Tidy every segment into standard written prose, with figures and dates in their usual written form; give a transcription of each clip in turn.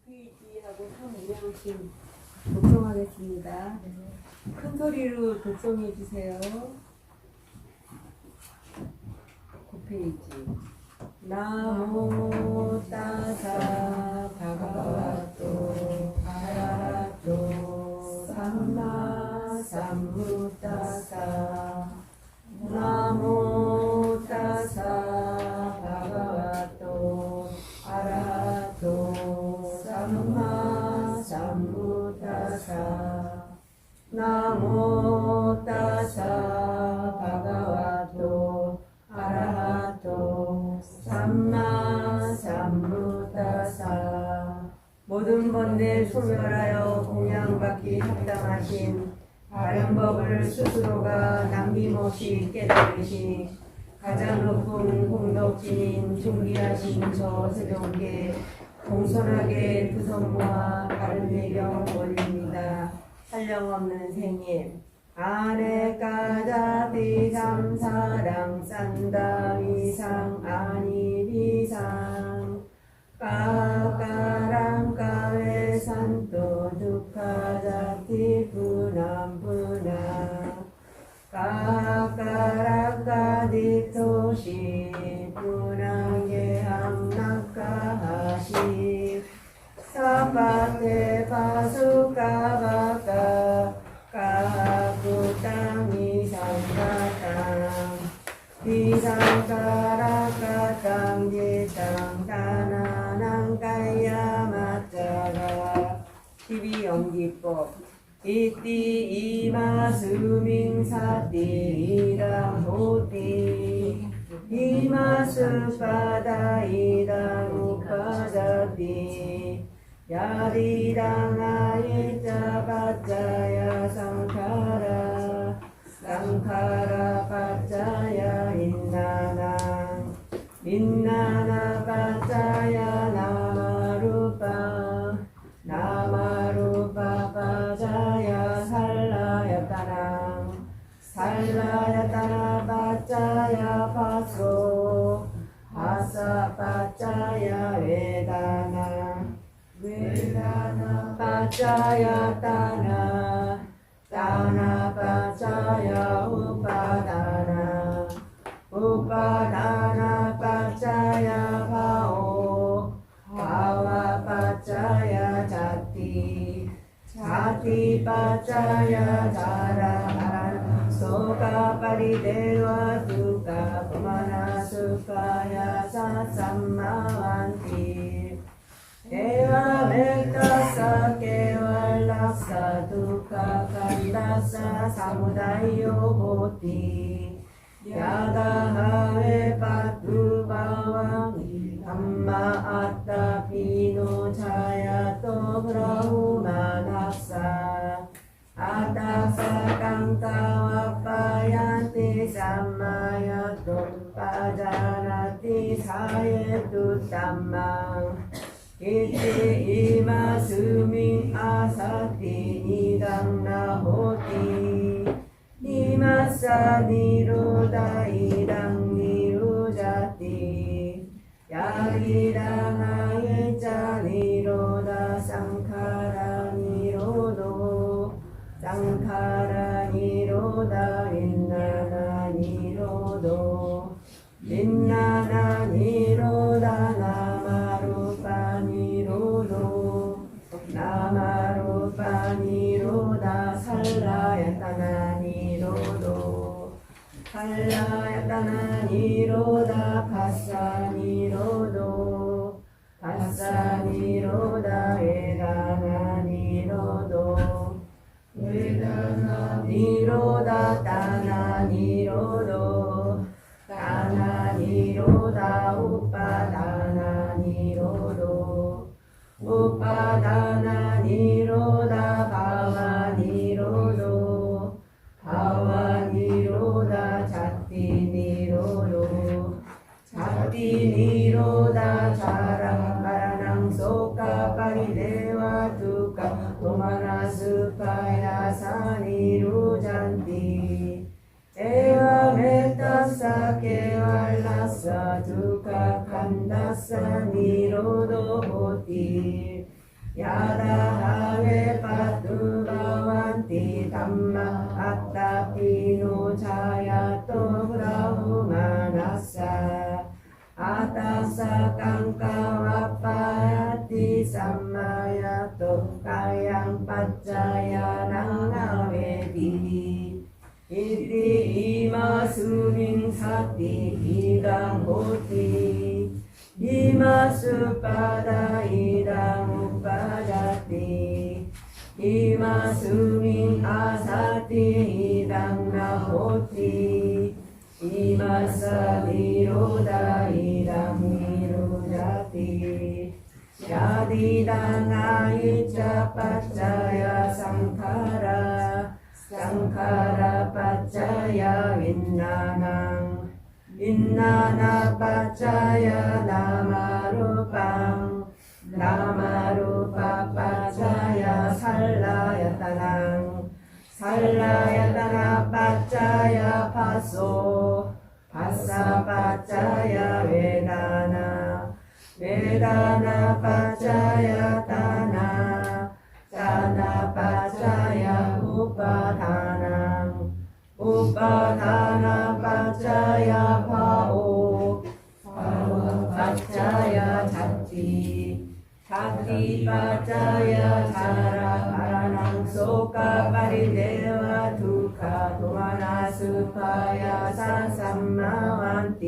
페이지하고 3문양씩 독송하겠습니다. 큰 소리로 독송해 주세요. 9페이지. 나모 따사 바가와토 아라하토 삼마 삼부따사 나모 따사 바가와토 아라하토 삼마 삼부따사 나모 따사 바가와토 아라하토 삼마 삼부따사 모든 번뇌 소멸하여 공양받기 합당하신 바른 법을 스스로가 남김없이 깨달으시 가장 높은 공덕진인 존귀하신 저 세종께 공손하게 두 손 모아 바른 내경 올립니다. 한량없는 생님 아래까자 비삼사랑 싼다 위상 아니 비상 까까랑 까외산또 두카자티 분함분하 까까랑 까디토시 분하게 함낙가하시 사파테 파수까바까 까구땅 이상가땅 비상가라까땅 지땅 다나낭 까야마짜가 12연기법 이띠 이마수밍사띠 이랑호띠 이마수파다 이랑우파자띠 야리랑 아예자 바짜야 상카라 상카라 바짜야 인나나 인나나 바짜야 나마루파 나마루파 바짜야 살라야따랑 살라야따라 바짜야 파소 파사 바짜야 외다나 외다나 빠짜야 따나 따나 빠짜야 우빠다나 우빠다나 빠짜야 바오 바와 빠짜야 자띠 자띠 빠짜야 자라 소가 빠리데와 두가 부마나 수카야 사삼마완티 Ewa mektasa kewalaksa dukkha kandasa samudayo hoti Yadahave patu bhavangi dhamma atta pino chayato brahumanaksa Atasa kankawapayanti sammayato pajanati sayetu dhammang Iti imasumi asati nidang nahoti Imasa niroda idang nirujati Yaridang ayeja niroda sankhara nirodo Sankhara niroda vinnana nirodo Vinnana niroda namarupa nirodo Namarupa niroda 살라야따나 nirodo 살라야따나 niroda 파사 nirodo 파사 niroda 에다나 nirodo 에다나 niroda 따나 nirodo 따나 니로다 우빠다나 니로도 우빠다나 니로다 바와 니로도 바와 니로다 자띠 니로도 자띠 니로다 자랑가랑 소까 빠리데와 두까 도마나 수파야 사니루잔띠 에와 메타사 케왈라사 두카 칸다사 니로도 호티 야다하게 빠뚜바완티 담마 아따피노 자야또 브라후마나사 아따사 깡까와빠야티 삼마야또 가양 빠짜야 낭아웨디 이띠 이마수민 사띠 이당호띠 이마수빠다 이당우빠자띠 이마수민 아사띠 이당나호띠 이마사미로다 이당미로자띠 야디당아이자 빠짜야 상카라 상카라 빠짜야 윈나낭 윈나나 빠짜야 나마루빵 나마루빠 빠짜야 살라야따낭 살라야따나 빠짜야 파소 파사 빠짜야 웨다나 웨다나 빠짜야 따나 따나 빠짜야 우빠다낭 우빠다나 빠짜야 파오 파오 빠짜야 잡지 잡지 빠짜야 자라 바라낭 소카 파리데와 두카 도마나 수파야 사삼마완티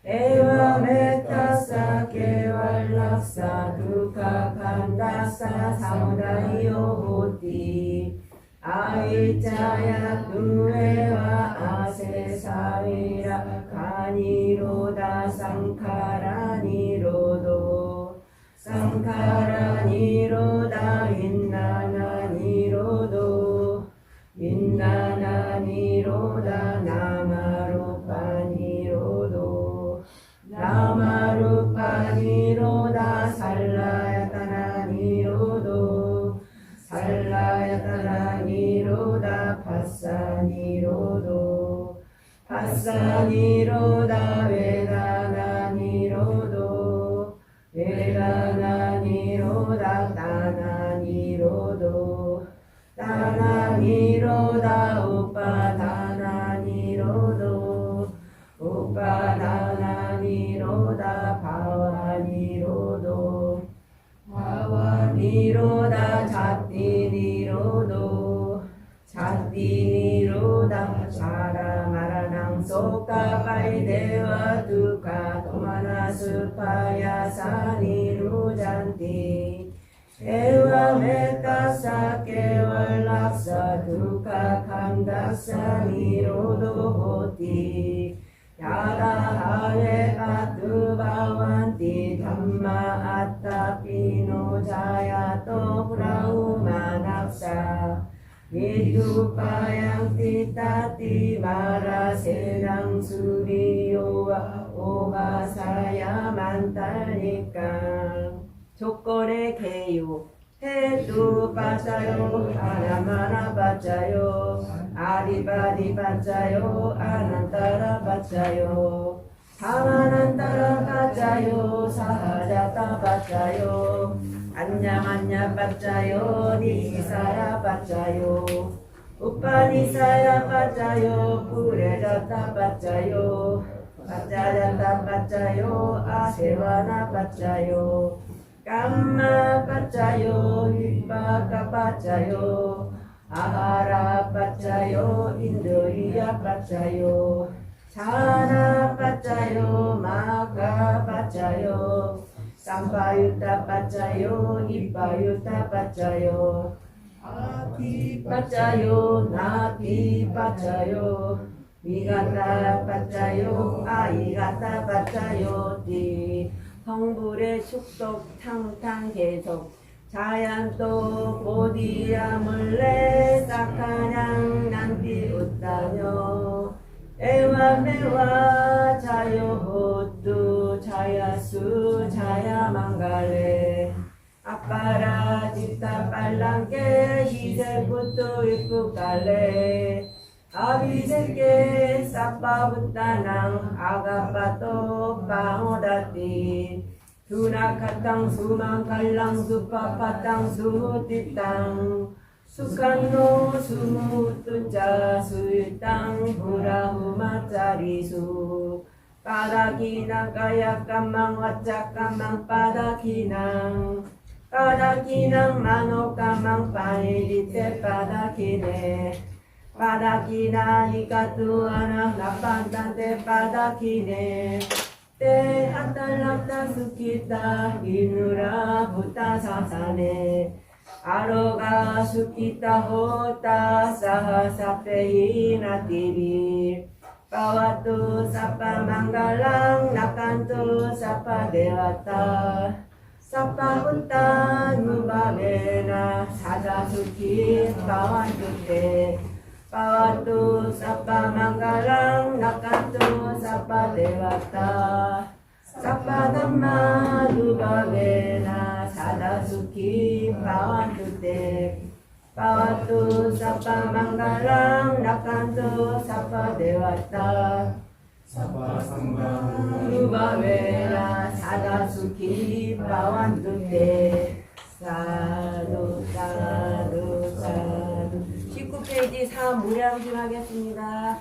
에와 메타사 케왈락사 두카 칸다사 사무다이오 호티 아이자야 두에와 아세사위라 가니로다 상카라니로도 상카라니로다 윈나나니로도 윈나나니로다 나마루파니로도 나마루파니로다 살라야타나니로도 살라야타나니로다 파사니로도 파사니로다 웨다나니로도 웨다나니로다 따나니로도 따나니로다 우빠다나니로도 우빠다나니로다 바와니로도 바와니로다 자띠니로도 자띠니로다 자라마라낭 소카파이데와 두카 도마나 수파야 사니루잔티 에와 메타사 케왈락사 두카 칸다사 니로도 호티 야다하레 파투바완티 담마 아따피노 자야또 브라우마낙사 미두파양 티타티 마라세랑 수리요와 오바사야 만탈니까 조건의 개요 해두 빠짜요 아나마나 빠짜요 아리바디 빠짜요 아난따라 빠짜요 사만한따라 빠짜요 사하자따 빠짜요 안냐만냐 빠짜요 니사야 빠짜요 우빠니사야 빠짜요 부레자따 빠짜요 빠짜자따 빠짜요 아세와나 빠짜요 깜마 빠짜요 윗바까 빠짜요 아하라 빠짜요 인드리야 빠짜요 자나 빠짜요 마가 빠짜요 쌈바유타 빠짜요 이빠유타 빠짜요 아티 빠짜요 나티 빠짜요 이가타 빠짜요 아이가타 빠짜요 띠 성불의 축독 탕탕 계속 자얀또 보디야 몰래 싹하냥 난디 웃다녀 에와메와 자요호뚜 자야수 자야망갈레 아빠라 집다 빨랑게 이제부터 입국갈래 아비제게 싸빠붓다낭 아가빠또 빵오다띠 수낙하 땅 수망갈랑 수파파 땅 수띠 땅 수칸노 수무뚜자 수유 땅 부라후마짜리 수 바다기낭 까야까망 와짜까망 바다기낭 바다기낭 마노까망 파이리테 바다기네 바다기나 이까뚜아나 나판단테 바다기네 때 아딸락다 수키타 이누라 부타 사사네 아로가 수키타 호타 사하사페이나 티비 Pawatu sapa manggalang nakantu sapa dewata sapa unta nubabena sadasuki pawantute Pawatu sapa manggalang nakantu sapa dewata sapa dhamma nubabena sadasuki pawantute Pawatu sapa manggalang nakantu sapa dewata sapa sangha nubavena sadasuki bhavantute 사두 사두 사두 19페이지 3 무량심 하겠습니다.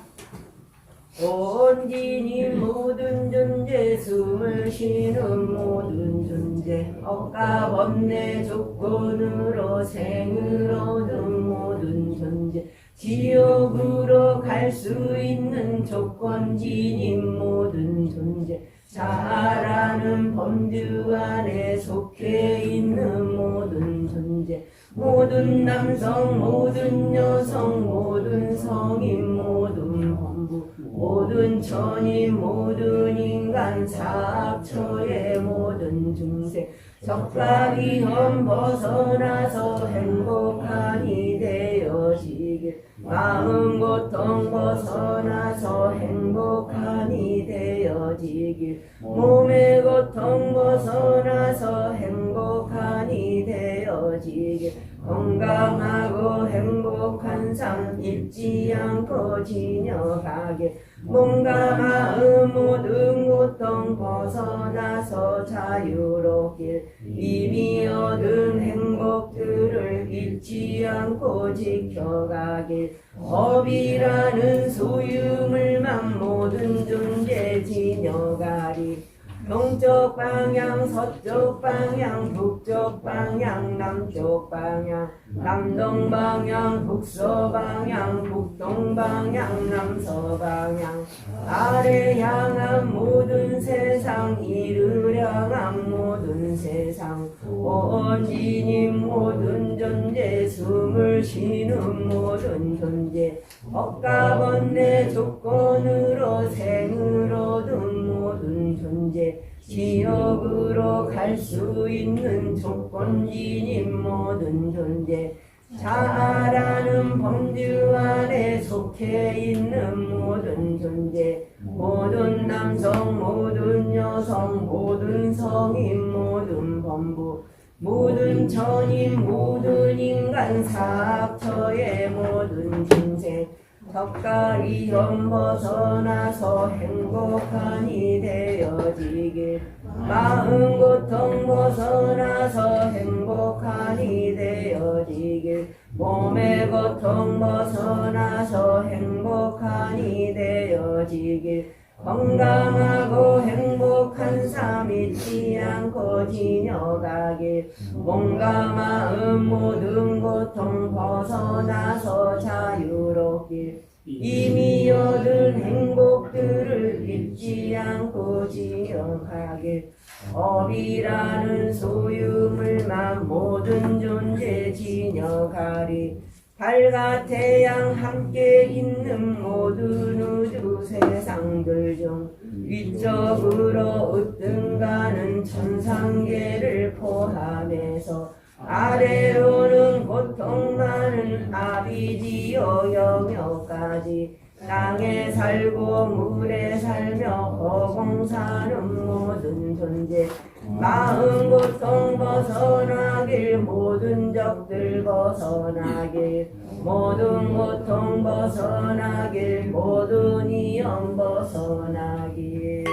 온진이 모든 존재 숨을 쉬는 모든 존재 억압 없네 조건으로 생을 얻은 모든 존재 지옥으로 갈 수 있는 조건지닌 모든 존재 자아라는 범주 안에 속해 있는 모든 존재 모든 남성 모든 여성 모든 성인 모든 범부 모든 천인 모든 인간 사악처의 모든 중생 적합이험 벗어나서 행복하니 되어지길 마음 고통 벗어나서 행복하니 되어지길 몸의 고통 벗어나서 행복하니 되어지길 건강하고 행복한 삶 잊지 않고 지녀가게 몸과 마음 모든 고통 벗어나서 자유롭길 이미 얻은 행복들을 잊지 않고 지켜가길 법이라는 소유물만 모든 존재 지녀가리 동쪽 방향, 서쪽 방향, 북쪽 방향, 남쪽 방향, 남동 방향, 북서 방향, 북동 방향, 남서 방향, 아래 향한 모든 세상, 이를 향한 모든 세상, 온진인 모든 존재, 숨을 쉬는 모든 존재, 억압없네 조건으로 생을 얻은 모든 존재, 지옥으로 갈 수 있는 조건지닌 모든 존재 자아라는 범주 안에 속해 있는 모든 존재 모든 남성 모든 여성 모든 성인 모든 범부 모든 천인 모든 인간 사악처의 모든 중생 적가리험 벗어나서 행복하니 되어지길 마음 고통 벗어나서 행복하니 되어지길 몸의 고통 벗어나서 행복하니 되어지길 건강하고 행복한 삶 잊지 않고 지녀가길 몸과 마음 모든 고통 벗어나서 자유롭길 이미 얻은 행복들을 잊지 않고 지녀가길 업이라는 소유물만 모든 존재 지녀가리 달과 태양 함께 있는 모든 우주 세상들 중 위쪽으로 으뜸가는 천상계를 포함해서 아래로는 고통 많은 아비지요 영역까지 땅에 살고 물에 살며 허공 사는 모든 존재 마음 고통 벗어나길 모든 적들 벗어나길 모든 고통 벗어나길 모든 위험 벗어나길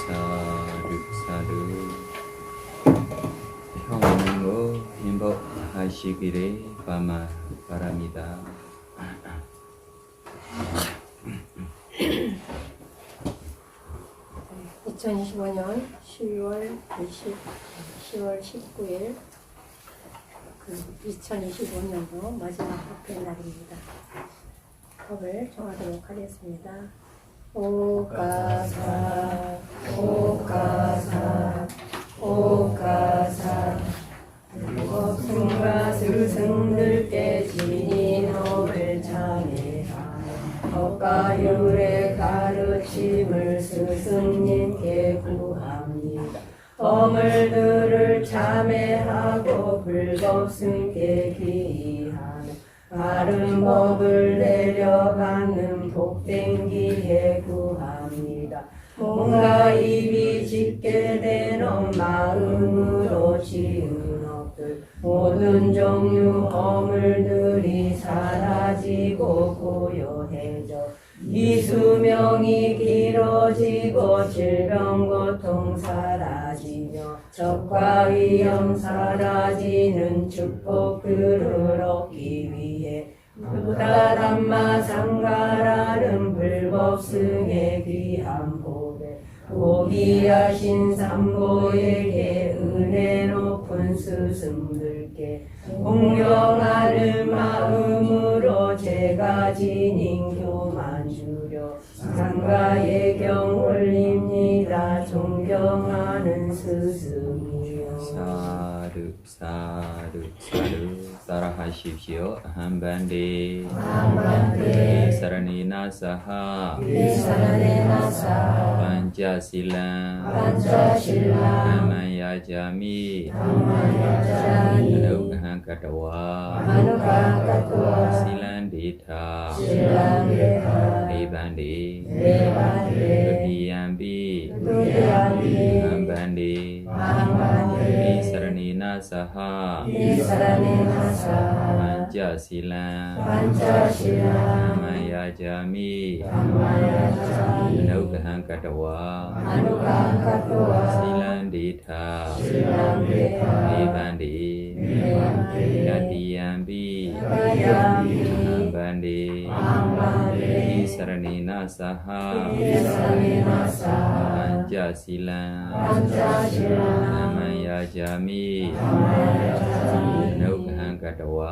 사두 하시기를 바랍니다. 2025년 10월 19일 2025년도 마지막 법회 날입니다. 법을 정하도록 하겠습니다. 오가사 오가사 오가사 법승과 스승들께 진인업을 참회하며 법과 율의 가르침을 스승님께 구합니다. 허물들을 참회하고 불법승께 기하며 바른 법을 내려받는 복된 기회 구합니다. 몸과 입이 짓게 된 마음으로 지은 업들 모든 종류 허물들이 사라지고 고요해져 이수명이 길어지고 질병 고통 사라지며 적과 위험 사라지는 축복들을 얻기 위해 부다담마 상가라는 불법승의 귀한 법에 고귀하신 삼보에게 은혜 높은 스승들께 공경하는 마음으로 제가 지닌 교만 주려 상가의 경 올립니다. 존경하는 스승이여. 사르 사르 사르 따라하십시오. 한반대 사라니나 사하 반자실라 아마야자미 아누가한가타와 실란디타 에반디 두디암비 한반디 사라니나 사하 반자실라 아마야자미 아누가한가타와 실란디타 에반디 두디암비 한반디 사라니나 사하 반자실라 아마야자미 아누가한가타와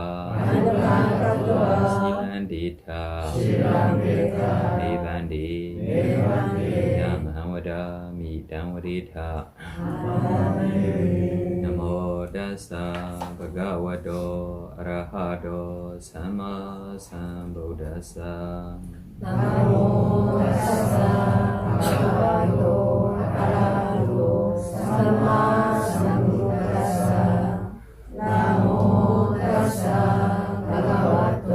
실란디타 에반디 야마와다 미담와디타 나모 다사 바가와도 아라하도 삼마 삼부다사 나모 다사 바가와도 아라하도 삼마 삼부다사 나모 다사 바가와도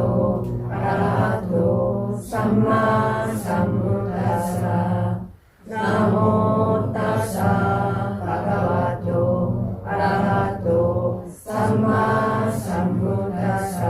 아라하도 삼마 삼부다사 나모 다사 바가와도 아라하도 삼마 삼부다사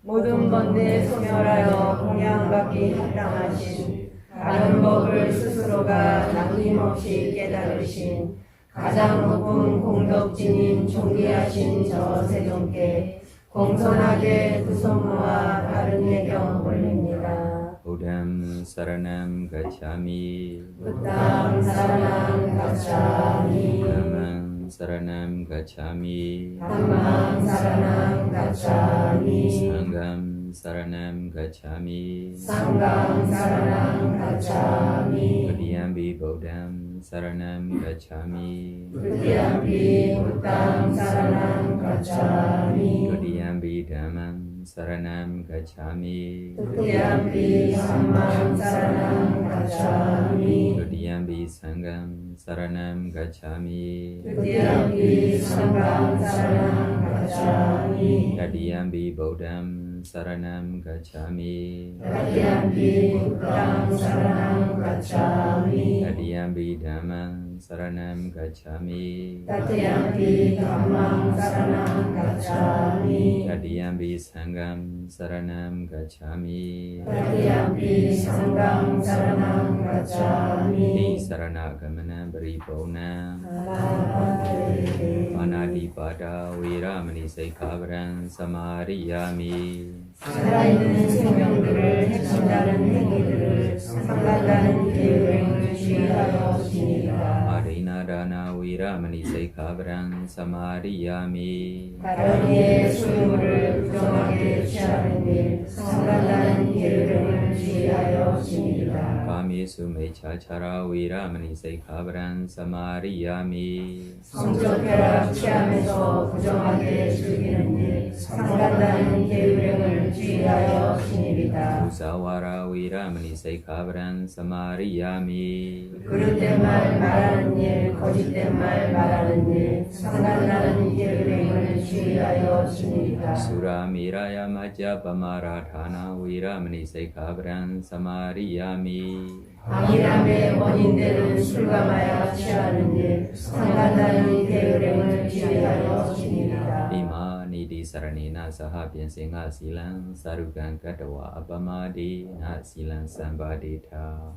모든 번뇌 소멸하여 공양받기 합당하신 바른 법을 스스로가 남김없이 깨달으신 가장 높은 공덕진인 존귀하신 저 세존께 공손하게 두 손 모아 바른 예경 올립니다. 부담 사라남 가차미 부담 사랑am 가차미 담망 사라남 가차미 담망 사랑am 가차미 상감 사라남 가차미 상감 사랑am 가차미 두디암비 부담 사라남 가차미 부디암비 부담 사랑am 가차미 두디암비 담망 사라남 가차미 부디암비 삼망 사랑am 가차미 두디암비 상감 사라남 가차미 부디암비 상감 사랑am 가차미 두디암비 부담 사라남 가차미 부디암비 부담 사랑am 가차미 두디암비 담망 사라남 가차미 Tatyampi dhammam saranam gacchami. 타디얌비 상감 사라남 가차미 Tatyampi sangham saranam gacchami. 니 사라나가마나 브리보나 Alapate. 파나디바다 위라마니 세이카브란 사마리야미 살아있는 생명들을 해친다는 행위들을 상간다는 계획을 취하여 지니라. 아리나다나 위라마니 세이카브란 사마리야미 다른 이의 소유물을 부정하게 취하는 일 상간다는 계획을 취하여 지니라. 가미수 메차차라 위라마니 세이카브란 사마리야미 성적혈압 취하면서 부정하게 즐기는 일 상간다는 계획을 취하여 지니리다. 무사와라 위라마니 세이카브란 사마리야미 그릇된 말 말하는 일 거짓된 말 말하는 일 상간다는 계획을 취하여 지니리다. 수라미라야 마자 바마라타나 위라마니 세이카브란 사마리야미 악이람의 원인되는 술과 마약 취하는 일 상간다는 계획을 취하여 지니리다. 이마 니디 사라니나 사하 변생아 실랑 사루간 가다와 아바마디 나 실랑 삼바디타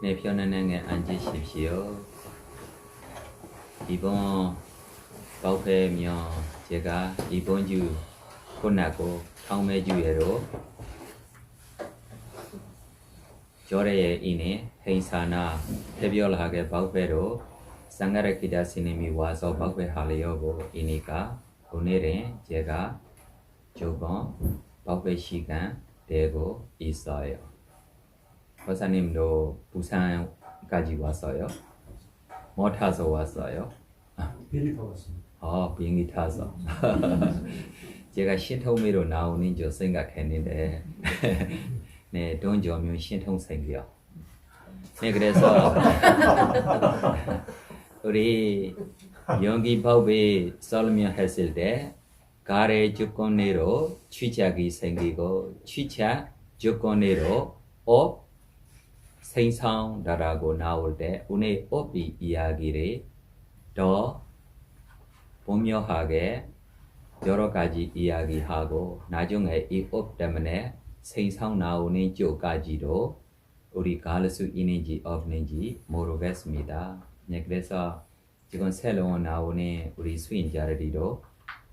내 편안하게 앉으십시오. 이번 발표며 제가 이번 주 끝나고 다음 주에로 조례에 인해 행사나 특별하게 발표로 상가를 기다 스님이 와서 발표하려고 이니까 오늘은 제가 조금 발표 시간 되고 있어요. 박사님도 부산까지 왔어요? 뭐 타서 왔어요? 비행기 타고 왔습니다. 비행기 타서. 제가 신통미로 나오는 줄 생각했는데 네, 돈 주면 신통 생겨. 네, 그래서 우리 연기 법에 설명했을 때 가래 조건으로 취작이 생기고 취작 조건으로 업 생성다라고 나올 때 오늘 업이 이야기를 더 분명하게 여러 가지 이야기하고 나중에 이 업 때문에 생성 나오는 쪽까지도 우리가 알 수 있는지 없는지 모르겠습니다. 네, 그래서 지금 새로운 나오는 우리 수인자들도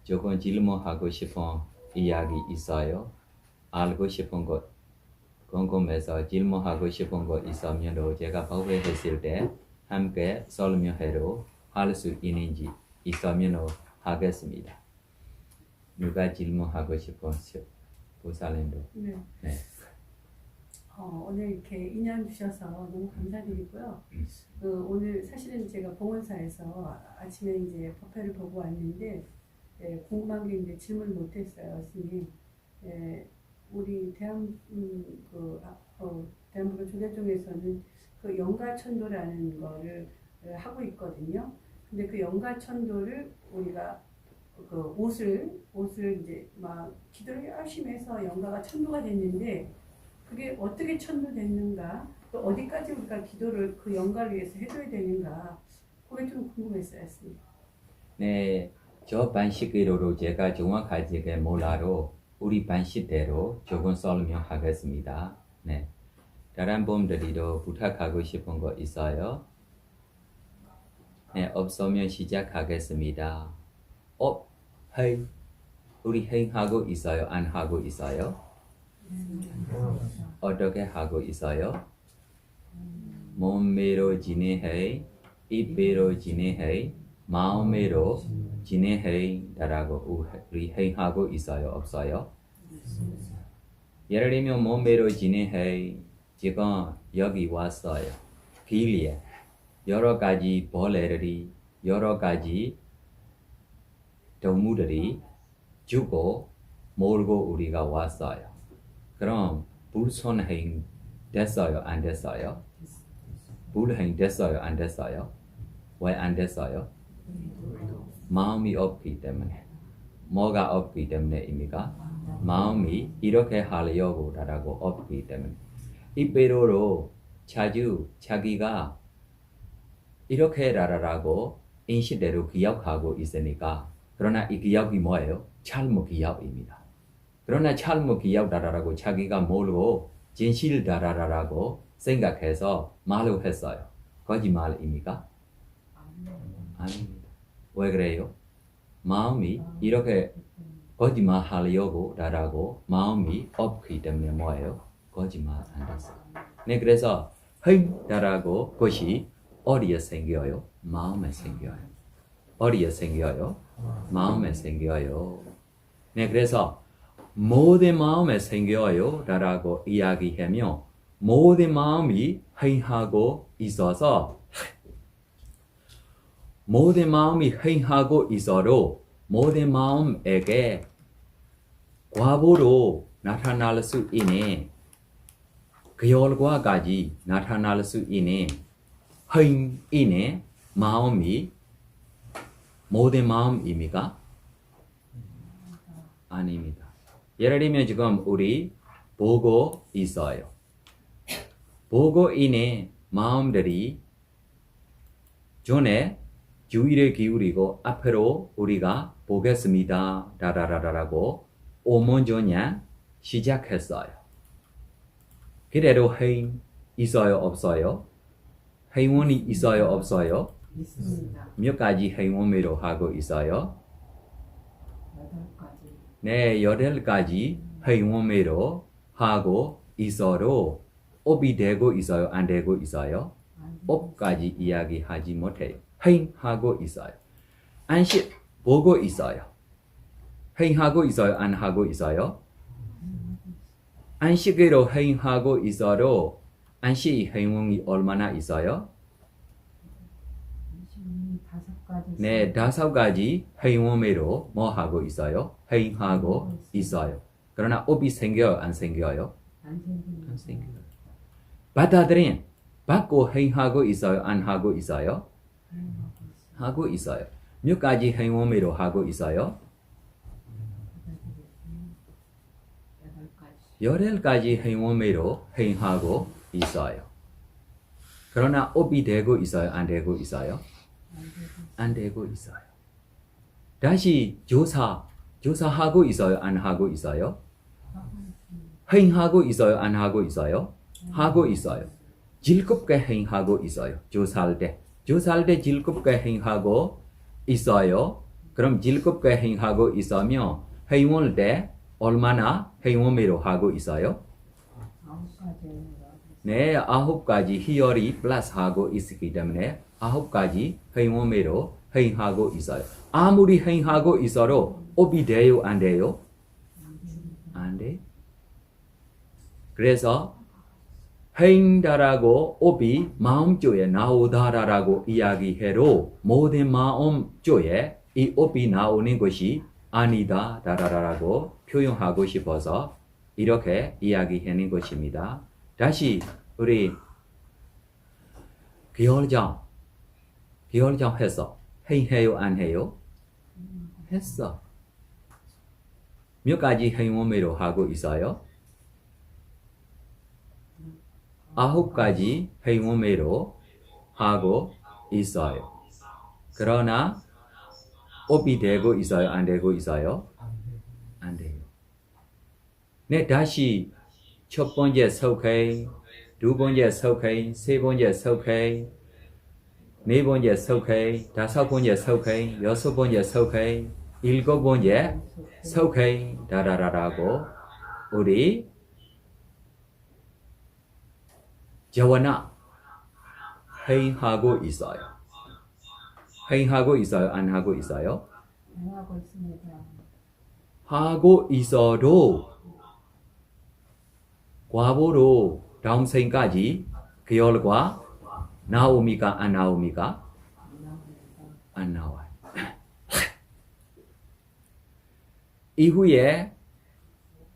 조금 질문하고 싶은 이야기 있어요. 알고 싶은 것 궁금해서 질문하고 싶은 것 있으면 제가 발표했을 때 함께 설명해도 할 수 있는지 있으면 하겠습니다. 누가 질문하고 싶으세요? 보살님도. 네. 네. 오늘 이렇게 인연 주셔서 너무 감사드리고요. 오늘 사실은 제가 봉원사에서 아침에 이제 법회를 보고 왔는데 궁금한 게 이제 질문을 못했어요, 스님. 우리 대한민국 조계종에서는 그 영가천도라는 거를 하고 있거든요. 근데 그 영가천도를 우리가 그 옷을 이제 막 기도를 열심히 해서 영가가 천도가 됐는데 그게 어떻게 천도됐는가 또 어디까지 우리가 기도를 그 영가를 위해서 해줘야 되는가 그게 좀 궁금했어요. 네, 저 반식으로 제가 정확하게 몰라도 우리 반식대로 조금 설명하겠습니다. 네, 다른 분들이도 부탁하고 싶은 거 있어요? 네, 없으면 시작하겠습니다. 헤이, 우리 행하고 있어요? 안 하고 있어요? 어떻게 하고 있어요? 몸매로 진행해, 입으로 진행해, 마음으로 진행해 라고 우리 행하고 있어요? 없어요? 예를 들면 몸매로 진행해, 지금 여기 왔어요. 길에 여러 가지 벌레들이 여러 가지 동물들이 주고 몰고 우리가 왔어요. 그럼 불손행 됐어요? 안 됐어요? 불행 됐어요? 안 됐어요? 왜 안 됐어요? 마음이 없기 때문에. 뭐가 없기 때문에입니까? 마음이 이렇게 하려고 라고 없기 때문에. 이 배로로 자주 자기가 이렇게 라라라고 인식대로 기억하고 있으니까 그러나 이 기억이 뭐예요? 잘못 기억입니다. 그러나 잘못 기억다라고 자기가 모르고 진실다라라고 생각해서 말로 했어요. 거짓말입니까? 아닙니다. 왜 그래요? 마음이 이렇게 거짓말 하려고 라라고 마음이 없기 때문에 뭐예요? 거짓말 안 됐어요. 네, 그래서 행다라고 것이 어디에 생겨요? 마음에 생겨요. 어디에 생겨요? 마음에 생겨요. 네, 그래서 모든 마음에 생겨요 라라고 이야기하며 모든 마음이 행하고 있어서 모든 마음이 행하고 있어도 모든 마음에게 과보로 나타날 수 있는 결과까지 나타날 수 있는 행인의 마음이 모든 마음입니까? 아닙니다. 예를 들면 지금 우리 보고 있어요. 보고 있는 마음들이 전에 주의를 기울이고 앞으로 우리가 보겠습니다. 라라라라고 오monjo냐 시작했어요. 그대로 행 있어요? 없어요? 행운이 있어요? 없어요? 있습니다. 몇 가지 행운으로 하고 있어요? 8가지. 네, 8가지 행운으로 하고 있어도 업이 되고 있어요? 안 되고 있어요? 업까지 이야기하지 못해요. 행하고 있어요. 안식 보고 있어요. 행하고 있어요? 안 하고 있어요? 안식으로 행하고 있어도 안식 행운이 얼마나 있어요? 5가지. 네, 5가지 행운으로 뭐 하고 있어요? 행하고 있어요. 그러나 업이 생겨요? 안 생겨요? 안 생깁니다. 안 생겨요. 받아들인 받고 행하고 있어요? 안 하고 있어요? 하고 있어요. 몇 가지 행운으로 하고 있어요? 8가지 행운으로 행하고 있어요. 그러나 업이 되고 있어요? 안 되고 있어요? 안 되고 있어요. 다시 조사하고 있어요? 안 하고 있어요? 행하고 있어요? 안 하고 있어요? 하고 있어요. 즐겁게 행하고 있어요. 조사할 때 즐겁게 행하고 있어요. 그럼 즐겁게 행하고 있으면 행운을 때 얼마나 행운으로 하고 있어요? 9가지. 네, 9가지 희열이 플러스하고 있기 때문에 9가지 행운으로 행하고 있어요. 아무리 행하고 있어도 업이 돼요? 안 돼요? 안 돼. 그래서 행다라고 업이 마음쪽에 나오다라고 이야기해도 모든 마음쪽에 이 업이 나오는 것이 아니다 다라라고 표현하고 싶어서 이렇게 이야기하는 것입니다. 다시 우리 기혈장 했어. 행해요? 안 해요? 했어. 몇 가지 행운으로 하고 있어요? 9가지 행운으로 하고 있어요. 그러나 업이 되고 있어요? 안 되고 있어요? 안 돼요. 네, 다시 첫 번째 속해, 두 번째 속해, 세 번째 속해, 네 번째 속해, 다섯 번째 속해, 여섯 번째 속해, 일곱 번째 속해, 다라라라고 우리 저와나 행하고 있어요. 행하고 있어요? 안 하고 있어요? 행하고 있습니다. 하고 있어도 과보로 다음 생까지 그 결과 나옵니까? 안 나옵니까? 안 나와요. 이후에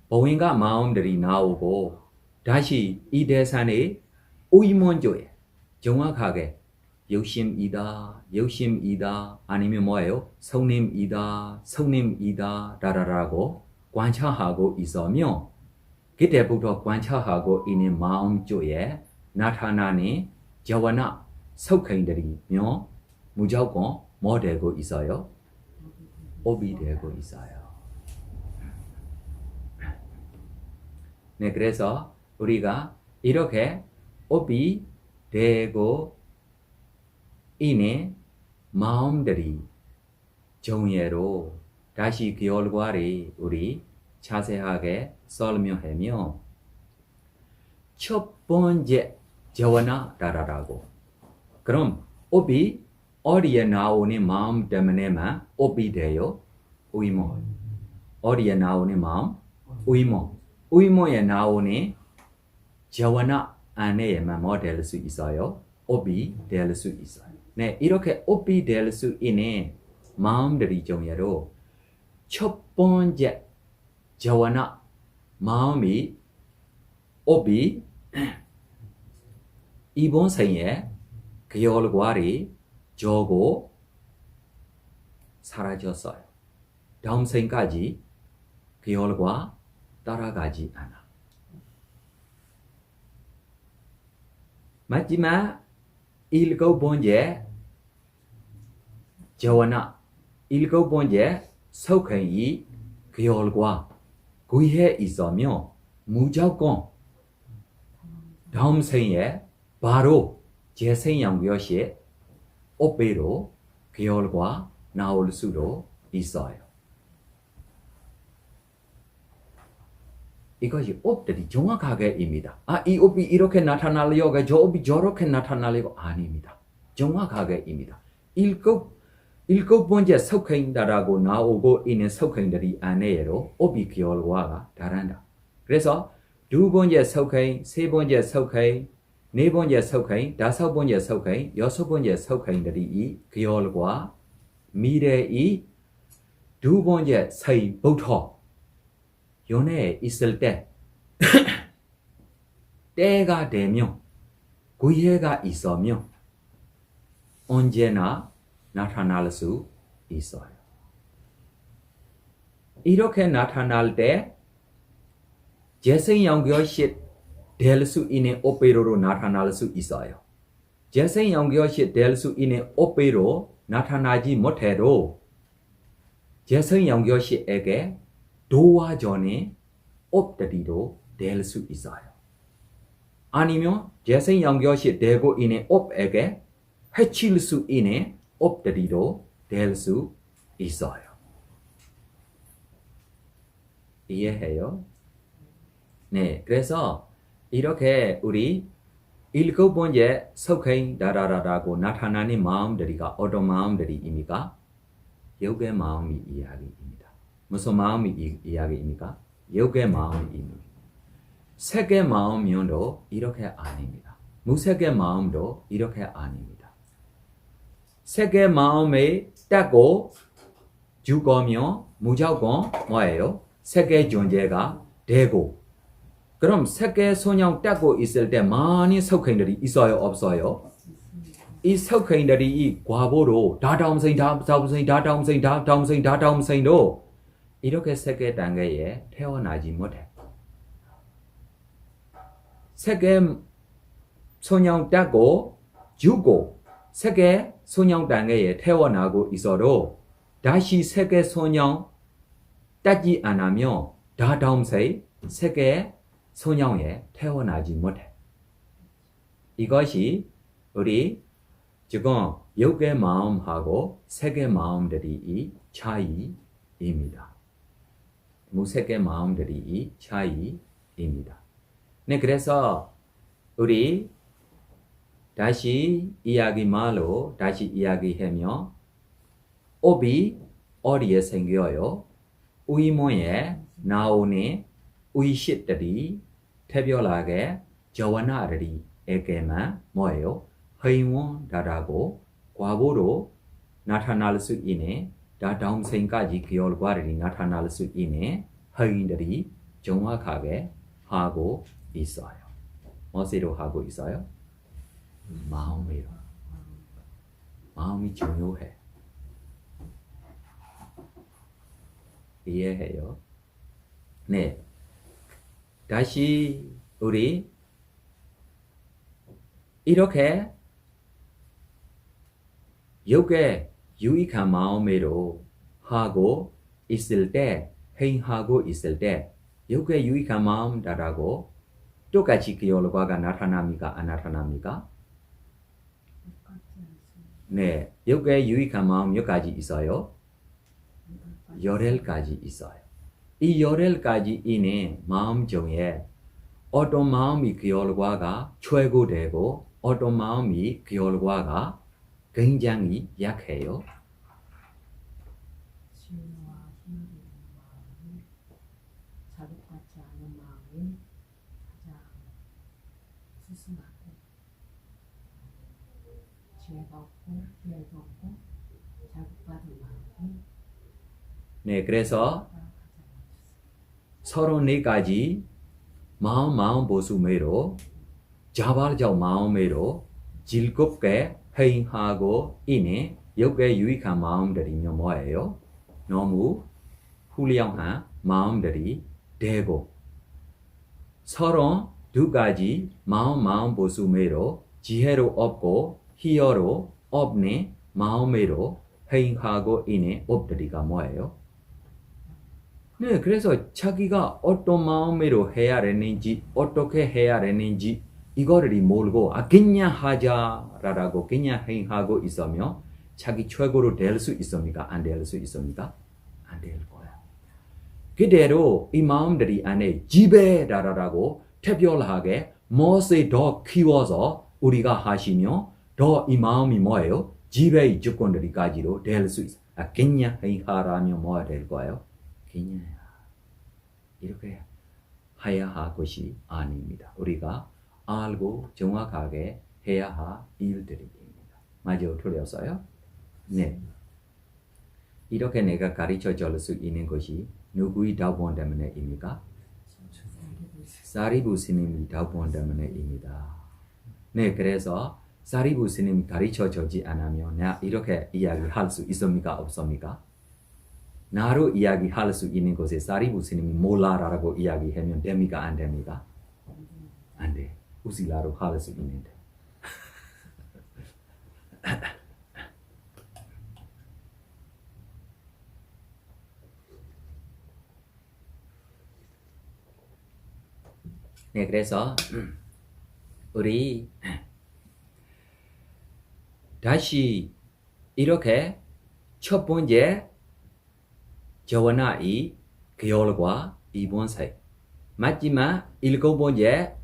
보행과 마음들이 나오고 다시 이 대산에 의문조에 정확하게 욕심이다 아니면 뭐예요? 성님이다 라라라고 관찰하고 있으며 그때부터 관찰하고 있는 마음 쪽에 나타나는 저와나 속행들이며 무조건 뭐 되고 있어요? 업이 되고 있어요. 네, 그래서 우리가 이렇게 업이 되고 있는 마음들이 정예로 다시 결과를 우리 자세하게 설명하며 첫 번째 저와나라라고 그럼 업이 어디에 나오는 마음 때문에만 업이 돼요? 의무. 어디에 나오는 마음? 의무. 의무에 나오는 저와나 안에만 뭐 될 수 있어요? 업이 될 수 있어요. 네, 이렇게 업이 될 수 있는 마음들이 정예로 첫 번째 저와나 마음이 업이 이번 생에 결과를 저고 사라졌어요. 다음 생까지 결과 따라가지 않아. 마지막 일곱 번째 저와나 일곱 번째 속행이 결과 그에 있으며 무조건 다음 생에 바로 재생연결시 업배로 결과 나올 수도 있어요. 이것이 업들이 정확하게입니다. 이 업이 이렇게 나타나려고 저 업이 저렇게 나타나려고 아닙니다. 정확하게입니다. 일곱 번째 속행이라고 나오고 있는 속행들이 안에로 업이 결과가 다른다. 그래서 두 번째 속행, 세 번째 속행, 네 번째 속행, 다섯 번째 속행, 여섯 번째 속행들이 이 결과 미래의 두 번째 세부터 연애에 있을 때 때가 되면 기회가 있으면 언제나 나타날 수 있어요. 이렇게 나타날 때 재생연결시 될 수 있는 업배로 나타날 수 있어요. 재생연결시 될 수 있는 업배로 나타나지 못해도 재생연결시에게 도와주는 업들이도 될 수 있어요. 아니면 재생연결시 되고 있는 업에게 해칠 수 있는 업들이도 될 수 있어요. 이해해요? 네, 그래서 이렇게 우리 일곱 번째 속행다라라고 나타나는 마음들이가 어떤 마음들이입니까? 육의 마음이 이야기입니다. 무슨 마음이 이야기입니까? 육의 마음입니다. 색의 마음도 이렇게 아닙니다. 무색의 마음도 이렇게 아닙니다. 색의 마음에 떼고 죽으면 무조건 뭐예요? 색의 존재가 되고 그럼 색의 소냥 떼고 있을 때 많은 속행들이 있어요? 없어요? 이 속행들이 이 과거로 다다음 생, 다다음 생도 이렇게 색의 단계에 태어나지 못해. 색의 소냥 떼고 죽고 색의 소냥 단계에 태어나고 있어도 다시 색의 소냥 떼지 않으면 다다음 생 색의 소냥에 태어나지 못해. 이것이 우리 지금 육의 마음하고 색의 마음들이 이 차이입니다. 무색의 마음들이 이 차이입니다. 네, 그래서 우리 다시 이야기하며 업이 어디에 생겨요? 의모에 나오는 의식들이 특별하게 저와나들이에게만 뭐예요? 회원다라고 과거로 나타날 수 있는 다다음 생까지 결과들이 나타날 수 있는 회원들이 정확하게 하고 있어요. 무엇으로 하고 있어요? 마음으로. 마음이 중요해. 이해해요? 네. 다시 우리 이렇게 욕에 유익한 마음으로 하고 있을 때, 행하고 있을 때 욕에 유익한 마음이라고 똑같이 그 결과가 나타납니까? 안 나타납니까? 네, 욕에 유익한 마음 몇 가지 있어요? 10가지 있어요. 이 10가지 있는 마음 중에 어떤 마음이 그 결과가 최고되고 어떤 마음이 그 결과가 굉장히 약해요. 진노와 희열이 있는 마음이 자극받지 않은 마음이 가장 수승하고 지혜가 없고 희열도 없고 자극받은 마음이 네, 그래서 가장 34가지 마음 보수매로 자발적 마음으로 즐겁게 행하고 있는 욕에 유익한 마음들이면 뭐예요? 너무 훌륭한 마음들이 되고 32가지 마음 보수매로 지혜로 없고 희열로 없는 마음으로 행하고 있는 업들이가 뭐예요? 네, 그래서 자기가 어떤 마음으로 해야 되는지 어떻게 해야 되는지 이거를 모르고 그냥 하자라고 그냥 행하고 있으면 자기 최고로 될 수 있습니까? 안 될 수 있습니까? 안 될 거야. 그대로 이 마음들이 안에 지배라라고 특별하게 무엇을 더 키워서 우리가 하시며 더 이 마음이 뭐예요? 지배의 조건들이까지로 될 수 있어. 그냥 행하라면 뭐가 될 거예요? 그냥 이렇게 해야 할 것이 아닙니다. 우리가 알고 정확하게 해야 할 일들입니다. 맞아요? 틀렸어요? 네. 이렇게 내가 가르쳐 줄 수 있는 것이 누구의 답변 때문에입니까? 사리부 스님이 답변 때문에입니다. 네, 그래서 사리부 스님이 가르쳐 주지 않으면 나 이렇게 이야기할 수 있습니까? 없습니까? 나로 이야기할 수 있는 것에 사리부 스님이 몰라라고 이야기하면 됩니까? 안 됩니까? 안 돼. 우실라로 할 수 있는데. 네, 그래서 우리 다시 이렇게 첫 번째 저와나의 결과 2번째 마지막 7번째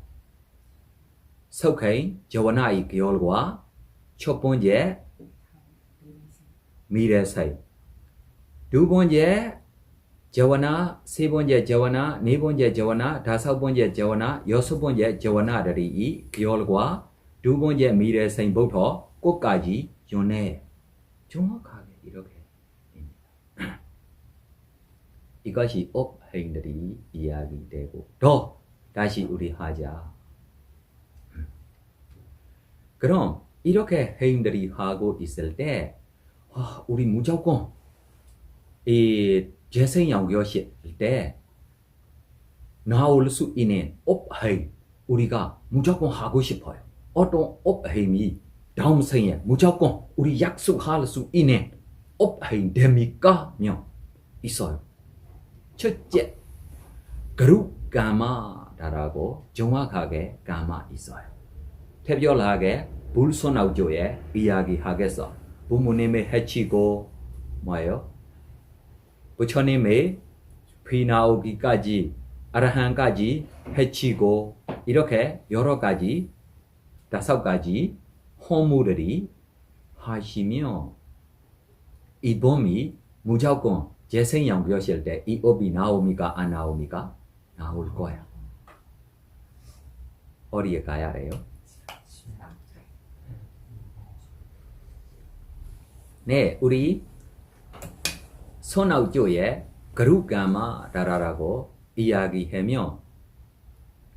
속행 저와나의 결과 첫 번째 미래세 두 번째 저와나 세 번째 저와나 네 번째 저와나 다섯 번째 저와나 여섯 번째 저와나들이 이 결과 두 번째 미래생부터 끝까지 연애 정확하게 이렇게 이것이 업행들이 이야기되고 더 다시 우리 하자. 그럼 이렇게 행들이 하고 있을 때 우리 무조건 이 재생연결실 때 나올 수 있는 업행 우리가 무조건 하고 싶어요. 어떤 업행이 다음 생에 무조건 우리 약속할 수 있는 업행 됩니까? 면 있어요. 첫째, 그룹가마라고 정확하게 가마 있어요. 특별하게 불손au조에 이야기하겠어. 부모님을 해치고 뭐예요? 부처님의 피 나오기까지 아라한까지 해치고 이렇게 여러 가지 5가지 허물들이 하시며 이 범이 무조건 재생연결실 때 이 업이 나옵니까? 안 나옵니까? 나올 거야. 어디에 가야 돼요? 네, 우리 손au조에 그룹가마라고 이야기하며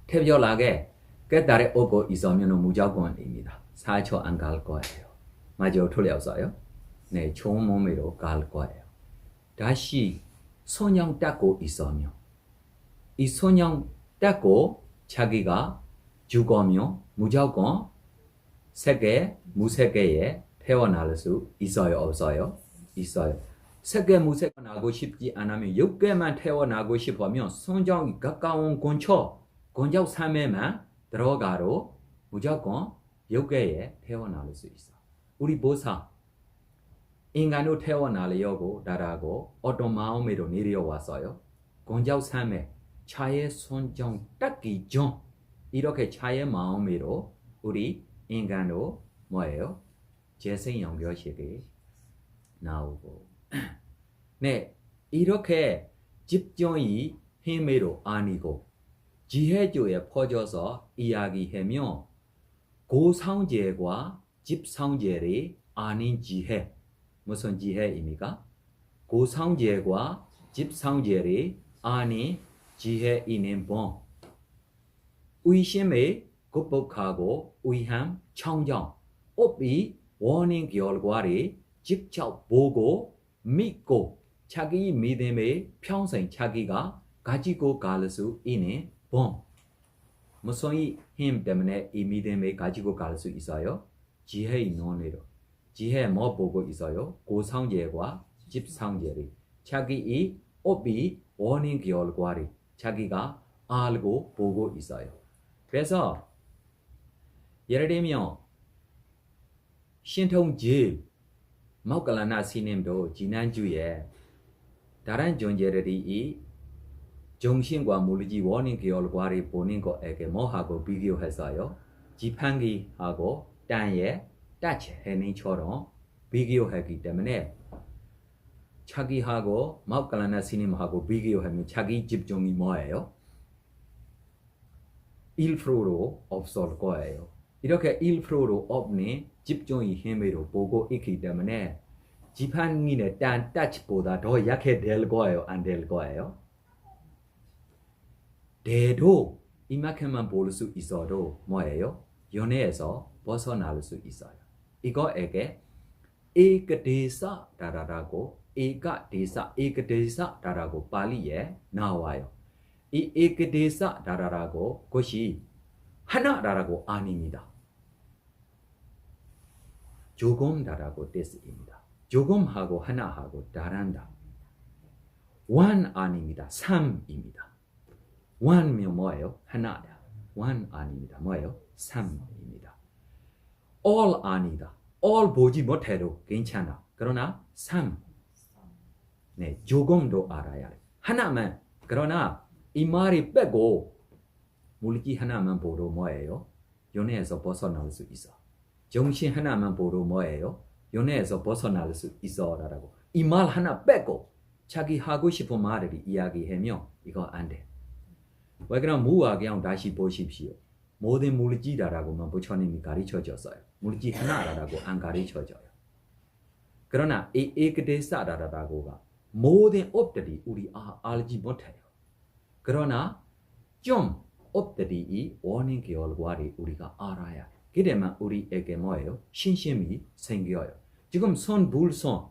특별하게 깨달아 오고 있으면 무조건입니다. 4초 안 갈 거예요. 맞아요? 틀렸어요? 네, 좋은 몸으로 갈 거예요. 다시 손형 닦고 있으면 이 손형 닦고 자기가 죽으며 무조건 세계 무세계에 태어날 수 있어요, 없어요? 있어요. 세계 무세계 나고 싶지 않으면 6개만 태어나고 싶으면 성정이 가까운 근처 건적 3회만 들어가로 무조건 6개에 태어날 수 있어. 우리 보사 인간으로 태어나려고 나라고 어떤 마음으로 내려왔어요? 건적 3회 차의 손정 닦기 전 이렇게 차의 마음으로 우리 인간으로 뭐예요? 재생 연결식이 나오고 네 이렇게 집중이 힘으로 아니고 지혜주에 퍼져서 이야기하며 고상제과 집상제를 아닌 지혜 무슨 지혜입니까? 고상제과 집상제를 아닌 지혜이는 본 의심을 극복하고 의함 청정 업이 원인 결과를 직접 보고 믿고 자기 믿음을 평생 자기가 가지고 갈 수 있는 본 무슨 힘 때문에 이 믿음을 가지고 갈 수 있어요? 지혜의 논리로 지혜 뭐 보고 있어요? 고상제과 집상제를 자기 이 업이 원인 결과를 자기가 알고 보고 있어요. 그래서 예를 들면 신통질 마우칼라나 스님도 지난주에 다른 존재들이 이 정신과 물질 원인 결과를 보는 것에게 뭐하고 비교했어요? 지팡이하고 땅에 따치해는처럼 비교하기 때문에 자기하고 마우칼라나 스님하고 비교하면 자기 집중이 뭐예요? 1%로 없을 거예요. 이렇게 1%로 없는 집중의 힘으로 보고 있기 때문에 지팡이의 땅 따치보다 더 약해 될 거예요? 안 될 거예요? 돼도 이만큼만 볼 수 있어도 뭐예요? 연애에서 벗어날 수 있어요. 이거에게 에그데사다라고 에그데사다라고 발리에 나와요. 이 에그데사다라고 것이 하나라고 아닙니다. 조금다라고 뜻입니다. 조금하고 하나하고 다른다. one 아닙니다. 3입니다. one면 뭐예요? 하나다. one 아닙니다. 뭐예요? 3입니다. all 아니다. all 보지 못해도 괜찮아. 그러나 3. 네, 조금도 알아야 돼. 하나만. 그러나 이 말이 빼고 물질 하나만 보러 뭐예요? 연애에서 벗어날 수 있어. 정신 하나만 보러 뭐예요? 연애에서 벗어날 수 있어라고. 이 말 하나 빼고 자기 하고 싶은 말을 이야기하면 이거 안 돼. 왜 그럼 무학양 다시 보십시오. 모든 물질이라고만 부처님이 가르쳐줬어요. 물질 하나라고 안 가르쳐줘요. 그러나 이 에그데사라고가 모든 업들이 우리 알지 못해요. 그러나 좀 업들이 이 원인 결과를 우리가 알아야 해. 그러면 우리에게 뭐예요? 신심이 생겨요. 지금 손, 불손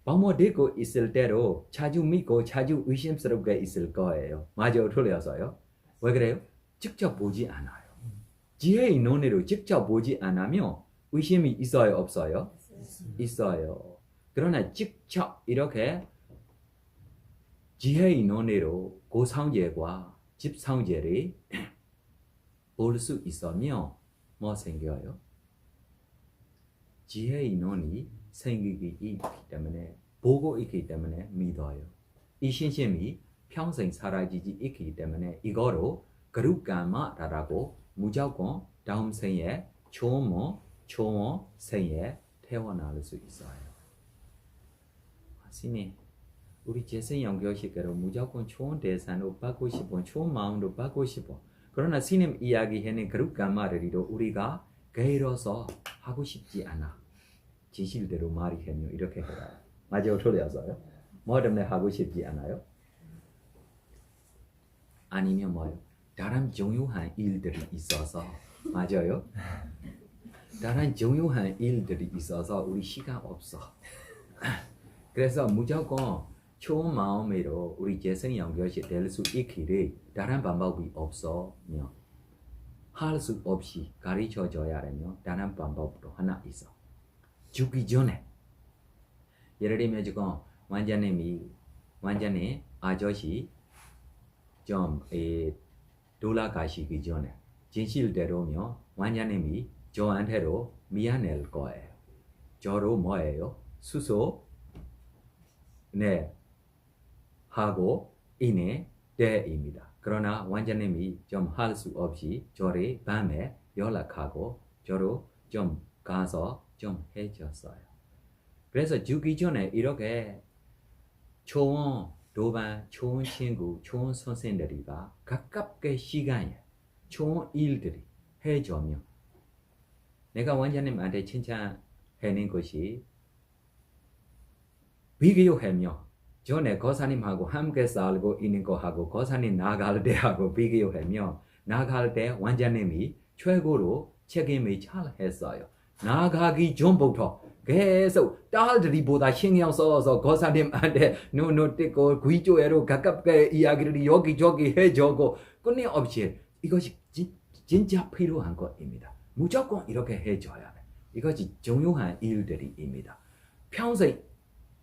방모되고 있을 때로 자주 믿고 자주 의심스럽게 있을 거예요. 맞아요? 틀려서요? 왜 그래요? 직접 보지 않아요. 지혜의 논리로 직접 보지 않으면 의심이 있어요? 없어요? 있어요. 그러나 직접 이렇게 지혜의 논리로 고상제과 집상제를 볼 수 있으면 뭐 생겨요? 지혜의 논이 생기기 있기 때문에 보고 있기 때문에 믿어요. 이 신심이 평생 사라지지 있기 때문에 이거로 그룹가마라고 무조건 다음 생에 좋은 생에 태어날 수 있어요. 스님, 우리 재생 연결식으로 무조건 좋은 대상으로 받고 싶어, 좋은 마음으로 받고 싶어. 그러나 스님 이야기하는 그룹가마를 우리가 게을러서 하고 싶지 않아. 진실대로 말이하면 이렇게 해요. 맞아요? 틀려서요? 뭐 때문에 하고 싶지 않아요? 아니면 뭐요? 다른 중요한 일들이 있어서. 맞아요? 다른 중요한 일들이 있어서 우리 시간 없어. 그래서 무조건 좋은 마음으로 우리 재생 연결시 될 수 있기를 다른 방법이 없으며 할 수 없이 가르쳐 줘야 하며 다른 방법도 하나 있어. 죽기 전에 예를 들면 지금 완전히 아저씨 좀 돌아가시기 전에 진실대로면 완전히 저한테로 미안할 거예요. 저로 뭐예요? 수소 네 하고 있는 때입니다. 그러나 완전히 좀 할 수 없이 저를 밤에 연락하고 저로 좀 가서 좀 해줬어요. 그래서 죽기 전에 이렇게 좋은 도반, 좋은 친구, 좋은 선생들이가 가깝게 시간에 좋은 일들이 해주면 내가 원장님한테 칭찬하는 것이 비교하며 전에 거사님하고 함께 살고 있는 거하고 거사님 나갈 때하고 비교하며 나갈 때 원장님이 최고로 책임을 잘 했어요. 나가기 전부터 계속 딸들이보다 신경 써서 거사님한테 눈 띄고 귀 조회로 가깝게 이야기를 여기저기 해주고 끊임없이 이것이 진짜 필요한 것입니다. 무조건 이렇게 해줘야 돼. 이것이 중요한 일들입니다. 평생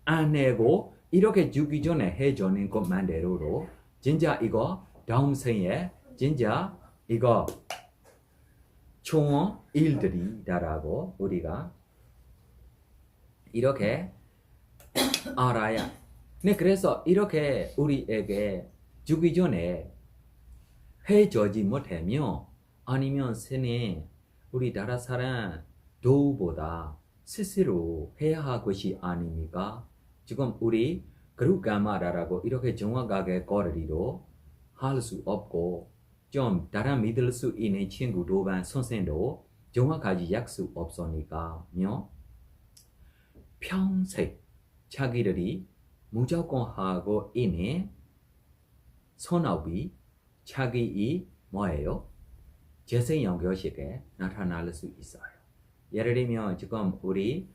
안 해고 이렇게 죽기 전에 해주는 것만으로도 진짜 이거 다음 생에 진짜 이거 좋은 일들이다라고 우리가 이렇게 알아야. 네, 그래서 이렇게 우리에게 죽기 전에 해주지 못하면 아니면 생에 우리 나라 사람 도보다 스스로 해야 할 것이 아닙니까? 지금 우리 그룹가마라라고 이렇게 정확하게 거리로 할 수 없고 좀 다른 믿을 수 있는 친구 도반 선생도 정확하게 약속 없으니까요. 평생 자기들이 무조건 하고 있는 선업이 자기의 뭐예요? 재생 연결식에 나타날 수 있어요. 예를 들면 지금 우리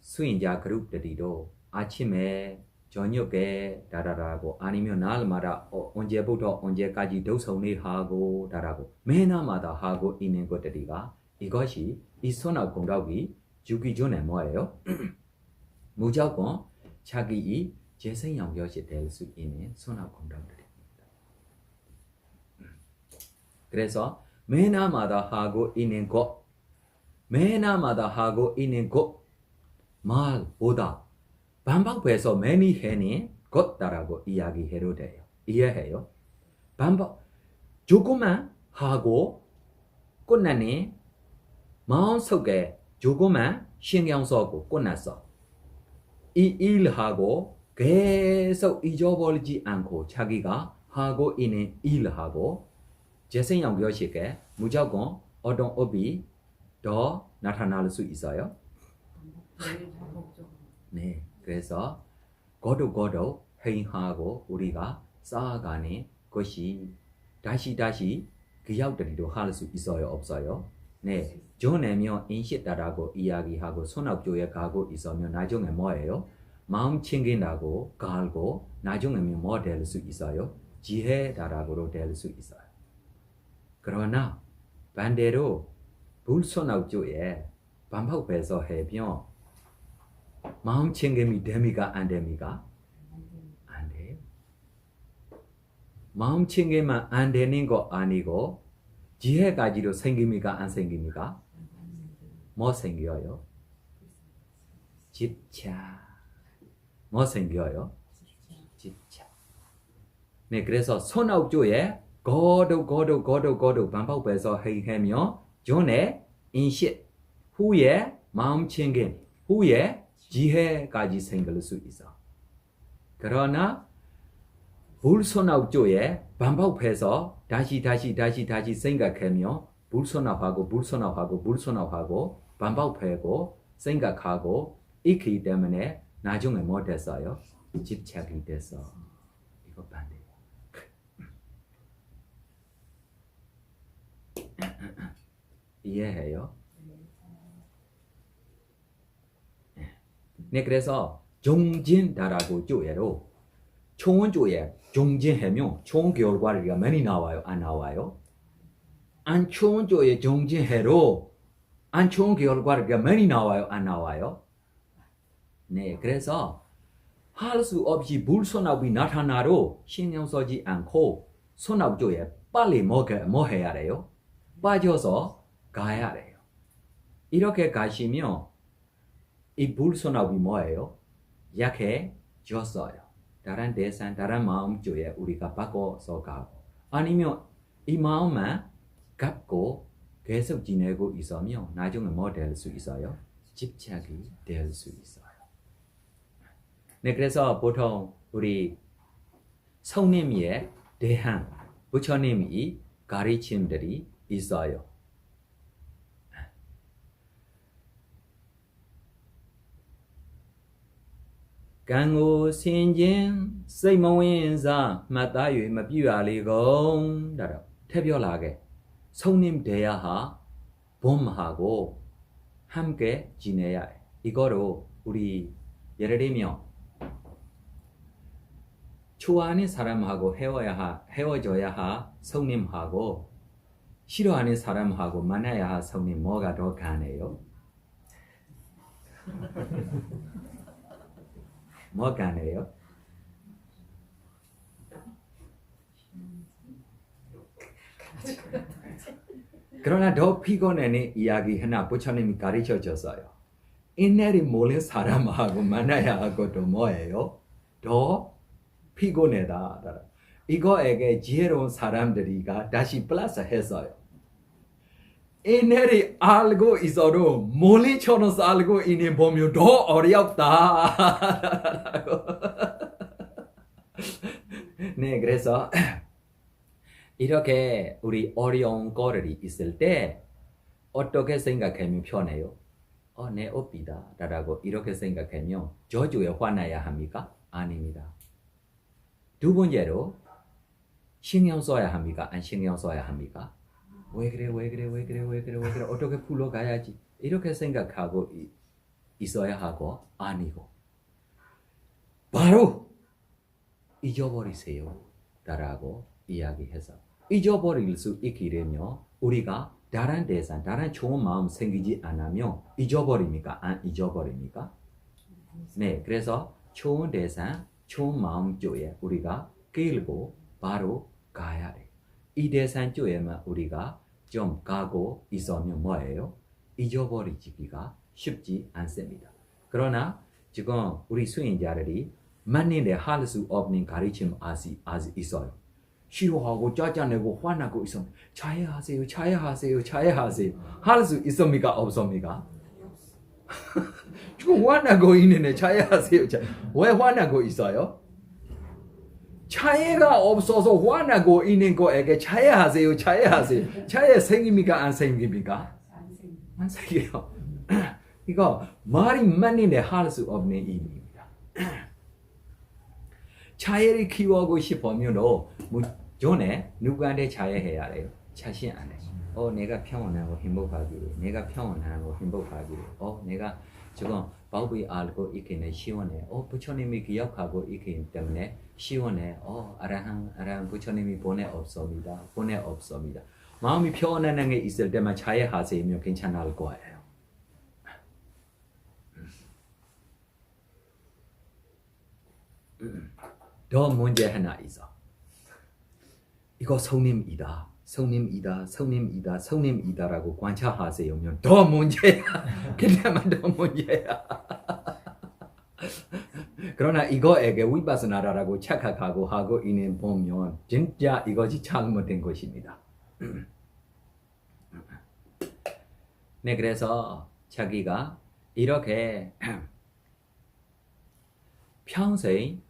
수인자 그룹들이도 아침에 저녁에 달아라고 아니면 날마다 언제부터 언제까지 독서를 하고 달아고 매날마다 하고 있는 것들이가 이것이 이 선악 공덕이 주기 전에 뭐예요? 무조건 자기의 재생 연결이 될 수 있는 선악 공덕들입니다. 그래서 매날마다 하고 있는 것, 매날마다 하고 있는 것 말보다 반복해서 많이 하는 것다라고 이야기해도 돼요. 이해해요? 반복 조금만 하고 끝나니 마음속에 조금만 신경 쓰고 끝났어. 이 일하고 계속 잊어버리지 않고 자기가 하고 있는 일하고 재생 연결식에 무조건 어떤 업이 더 나타날 수 있어요. 네, 그래서 거듭 행하고 우리가 쌓아가는 것이 다시 기약들이도 할 수 있어요, 없어요? 네, 전에면 인식다라고 이야기하고 손업조에 가고 있으면 나중에 뭐예요? 마음 챙긴다고 갈고 나중에 뭐 될 수 있어요? 지혜다라고로 될 수 있어요. 그러나 반대로 불손업조에 반복해서 해면 마음 챙김이 됩니까? 안 됩니까? 안 돼요. 마음 챙김만 안 되는 거 아니고 지혜까지도 생깁니까? 안 생깁니까? 뭐 생겨요? 집착. 뭐 생겨요? 집착. 네, 그래서 손업조에 거듭 반복해서 하면 전에 인식, 후에 마음 챙김, 후에 지혜까지 생길 수 있어. 그러나 불손업조에 반복해서 다시 생각하며 불손업하고 반복하고 생각하고 있기 때문에 나중에 뭐 됐어요? 집착이 됐어. 이거 반대야. 이해해요? 네, 그래서 정진다라고 쪼예로 좋은 쪼예 정진하면 좋은 결과가 많이 나와요? 안 나와요? 안 좋은 쪼예 정진해로 안 좋은 결과가 많이 나와요? 안 나와요? 네, 그래서 할 수 없이 물소나비 나타나도 신경 쓰지 않고 소나비 쪼예 빨리 뭐 해야 돼요? 빠져서 가야 돼요. 이렇게 가시면 이 물소나비 뭐예요? 약해졌어요. 다른 대상, 다른 마음 쪽에 우리가 바꿔서 가고 아니면 이 마음만 갖고 계속 지내고 있으면 나중에 뭐 될 수 있어요? 집착이 될 수 있어요. 네, 그래서 보통 우리 성님에 대한 부처님이 가르침들이 있어요. 강호 신진 세모인사 마다유 마비와리공 다라 태별하게 성님 대야하 봄하고 함께 지내야 해. 이거로 우리 예를 들면 좋아하는 사람하고 헤어져야 하 성님하고 싫어하는 사람하고 만나야 하 성님 뭐가 더 가네요? 뭐 가네요? 그러나 더 피곤한 이야기 하나 부처님이 가르쳐 줬어요. 인내리 몰린 사람하고 만나야 하고도 뭐예요? 더 피곤하다. 이거에게 지혜로운 사람들이가 다시 플러스 했어요. 인내리 알고 있어도 몰리처럼 살고 있는 보면 더 어렵다. 네, 그래서 이렇게 우리 어려운 거리 있을 때 어떻게 생각하면 편해요? 내 업이다 라고 이렇게 생각하면 저주에 화나야 합니까? 아닙니다. 두 번째로 신경 써야 합니까? 안 신경 써야 합니까? 왜 그래 어떻게 풀어가야지 이렇게 생각하고 있어야 하고 아니고 바로 잊어버리세요 라고 이야기해서 잊어버릴 수 있게 되면 우리가 다른 대상, 다른 좋은 마음 생기지 않으면 잊어버립니까? 안 잊어버립니까? 네, 그래서 좋은 대상, 좋은 마음 쪽에 우리가 끌고 바로 가야 돼. 이 대상 쪽에만 우리가 좀 가고 있으면 뭐예요? 잊어버리기가 쉽지 않습니다. 그러나 지금 우리 수행자들이 만일에 할 수 없는 가르침 아직 있어요. 싫어하고 짜증내고 화나고 있으면 자해하세요. 할 수 있습니까? 없습니까? 지금 화나고 있는데 자해하세요. 왜 화나고 있어요? 자해가 없어서 화나고 있는 거에게 자해하세요. 자해 생깁니까? 안 생깁니까? 안 생겨요. 이거 말이 맞는데 할 수 없는 의미입니다. 자해를 키우고 싶으면도 전에 누구한테 자해해야 해요? 자신 안에. 내가 평온하고 행복하기를. 내가 지금 법이 알고 있기는 시원해. 부처님이 기억하고 있기 때문에 시원해. 아라한 부처님이 보내 없습니다. 마음이 편안한 게 있을 때만 자해하세요. 괜찮을 거예요. 더 문제 하나 있어. 이거 성님이다라고 관찰하세요. 더 문제야. 그때만 더 문제야. 그러나 이거에게 위파스나라고 착각하고 하고 있는 보면 진짜 이것이 잘못된 것입니다. 네, 그래서 자기가 이렇게 평생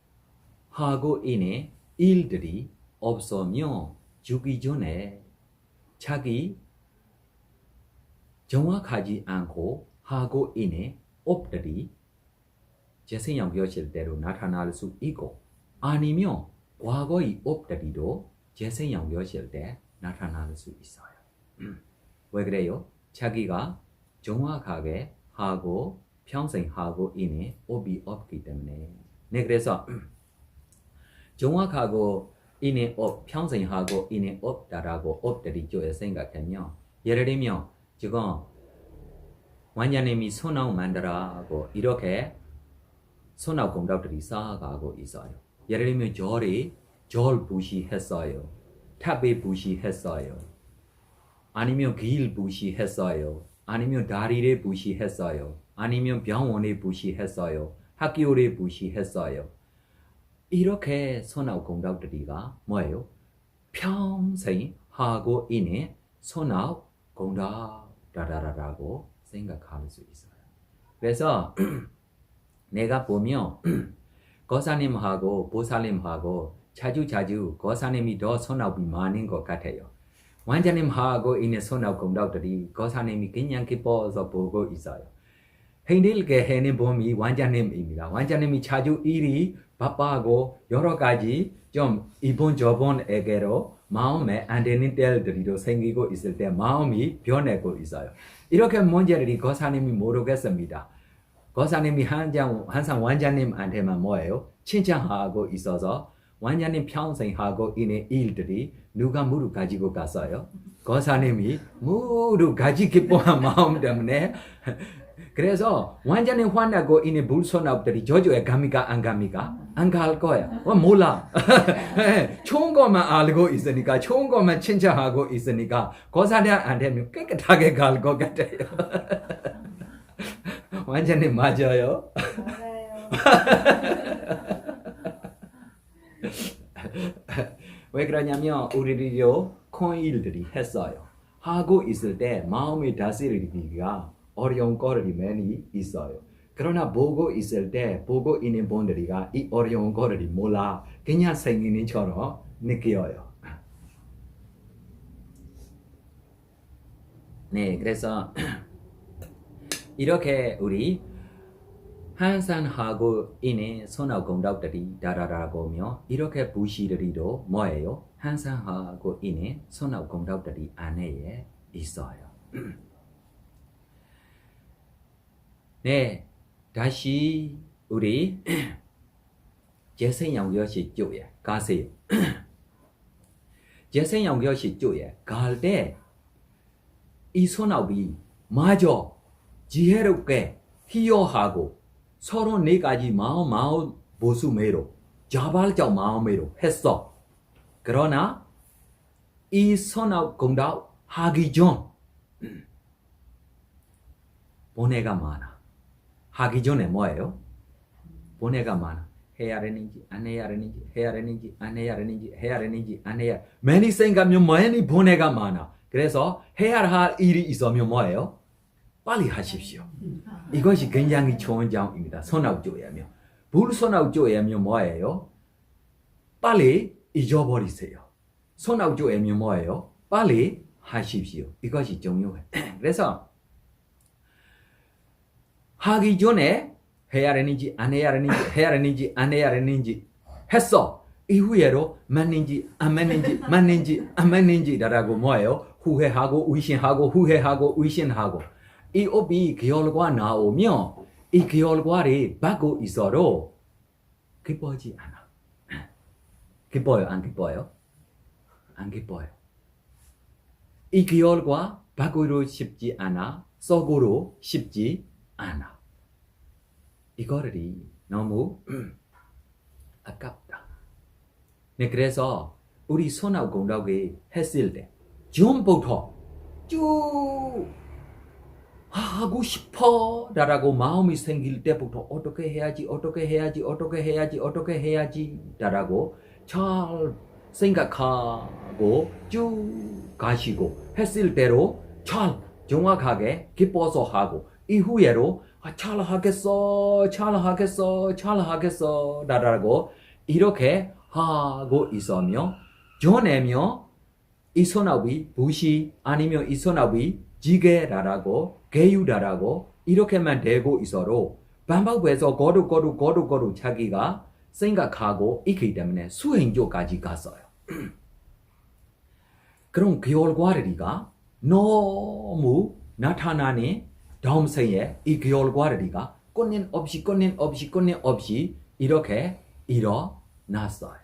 하고 있는 일들이 없으면 죽기 전에 자기 정확하지 않고 하고 있는 업들이 재생연결실 대로 나타날 수 있고 아니면 과거의 업들이도 재생연결실 때 나타날 수 있어요. 왜 그래요? 자기가 정확하게 하고 평생 하고 있는 업이 없기 때문에. 네, 그래서 정확하고 있는 업, 평생 하고 있는 없다라고 업들이 쪽에 생각하면 예를 들면 지금 완자님이 소나무 만들라고 이렇게 소나무 공덕들이 쌓아가고 있어요. 예를 들면 절 부시했어요. 탑에 부시했어요. 아니면 길 부시했어요. 아니면 다리를 부시했어요. 아니면 병원에 부시했어요. 학교를 부시했어요. 이렇게 소나무 공덕들이가 뭐예요? 평생 하고 있는 소나무 공덕다라고 생각할 수 있어요. 그래서 내가 보면 거사님하고 보살님하고 자주 거사님이 더 소나무이 많은 것 같아요. 완자님하고 있는 소나무 공덕들이 거사님이 그냥 기뻐서 보고 있어요. 힘들게 해는 봄이 완자님입니다. 완자님이 자주 일이 바빠하고 여러 가지 좀 이번 저번에게로 마음에 안 되는 때들이 생기고 있을 때 마음이 변하고 있어요. 이렇게 문제들이 거사님이 모르겠습니다. 거사님이 항상 완자님한테만 뭐예요? 칭찬하고 있어서 완자님 평생 하고 있는 일들이 누가 무릎 가지고 갔어요? 거사님이 무릎 가지 기뻐한 마음 때문에 그래서 완전히 화나고 있는 불소나무들이 저주에 갑니까? 안 갑니까? 안 갈 거야. 몰라. 좋은 것만 알고 있으니까 좋은 것만 칭찬하고 있으니까 거사님한테는 깨끗하게 갈 것 같아요. 완전히 맞아요. 맞아요. 왜 그러냐면 우리들이요 큰 일들이 했어요. 하고 있을 때 마음이 다스리기가 어려운 거들이 많이 있어요. 그러나 보고 있을 때 보고 있는 분들이가 이 어려운 거들이 몰라 그냥 생기는 처럼 느껴요. 네, 그래서 이렇게 우리 항상 하고 있는 소나무 공덕들이 달아나보며 이렇게 부시들이도 뭐예요? 항상 하고 있는 소나무 공덕들이 안에 있어요. 네, 다시 우리 재생연결시 쪽에 가세요. 재생연결시 쪽에 갈 때 이 소나무이 마저 지혜롭게 희어하고 서로 네 가지 마음 보수매로 자발적 마음으로 했어. 그러나 이 소나무 공덕 하기 전 번뇌가 많아. 하기 전에 뭐예요? 번뇌가 많아. 해야 되는지 안 해야 되는지 해야 되는지 안 해야 되는지 해야 되는지 안 해야 많이 생각하면 많이 번뇌가 많아. 그래서 해야 할 일이 있으면 뭐예요? 빨리 하십시오. 이것이 굉장히 좋은 점입니다. 소나무 조회하면. 불소나무 조회하면 뭐예요? 빨리 잊어버리세요. 소나무 조회하면 뭐예요? 빨리 하십시오. 이것이 중요해요. 그래서 하기 전에 해야 되는지 안 해야 되는지 해야 되는지 안 해야 되는지 했어. 이후에로 맞는지 안 맞는지 맞는지 안 맞는지라고 뭐예요? 후회하고 의심하고 후회하고 의심하고 이 업이 결과 나오면 이 결과를 받고 있어도 기뻐하지 않아. 기뻐요? 안 기뻐요? 안 기뻐요. 이 결과 받고 싶지 않아. 썩으로 싶지 않아. 이거를 너무 아깝다. 네, 그래서 우리 소나무 공덕이 했을 때 전부터 쭉 하고 싶어 라고 마음이 생길 때부터 어떻게 해야지 라고 잘 생각하고 쭉 가시고 했을 때로 잘 정확하게 기뻐서 하고 이후에로 잘하겠어 라고 이렇게 하고 있으며 전에면 이 소나무이 부시 아니면 이 소나무이 지게라라고 개유라라고 이렇게만 되고 있어도 반복해서 거룩 자기가 생각하고 있기 때문에 수행조까지 갔어요. 그럼 결과가 너무 나타나는 다음생에 이 결과가 끊임 없이 이렇게 일어났어요.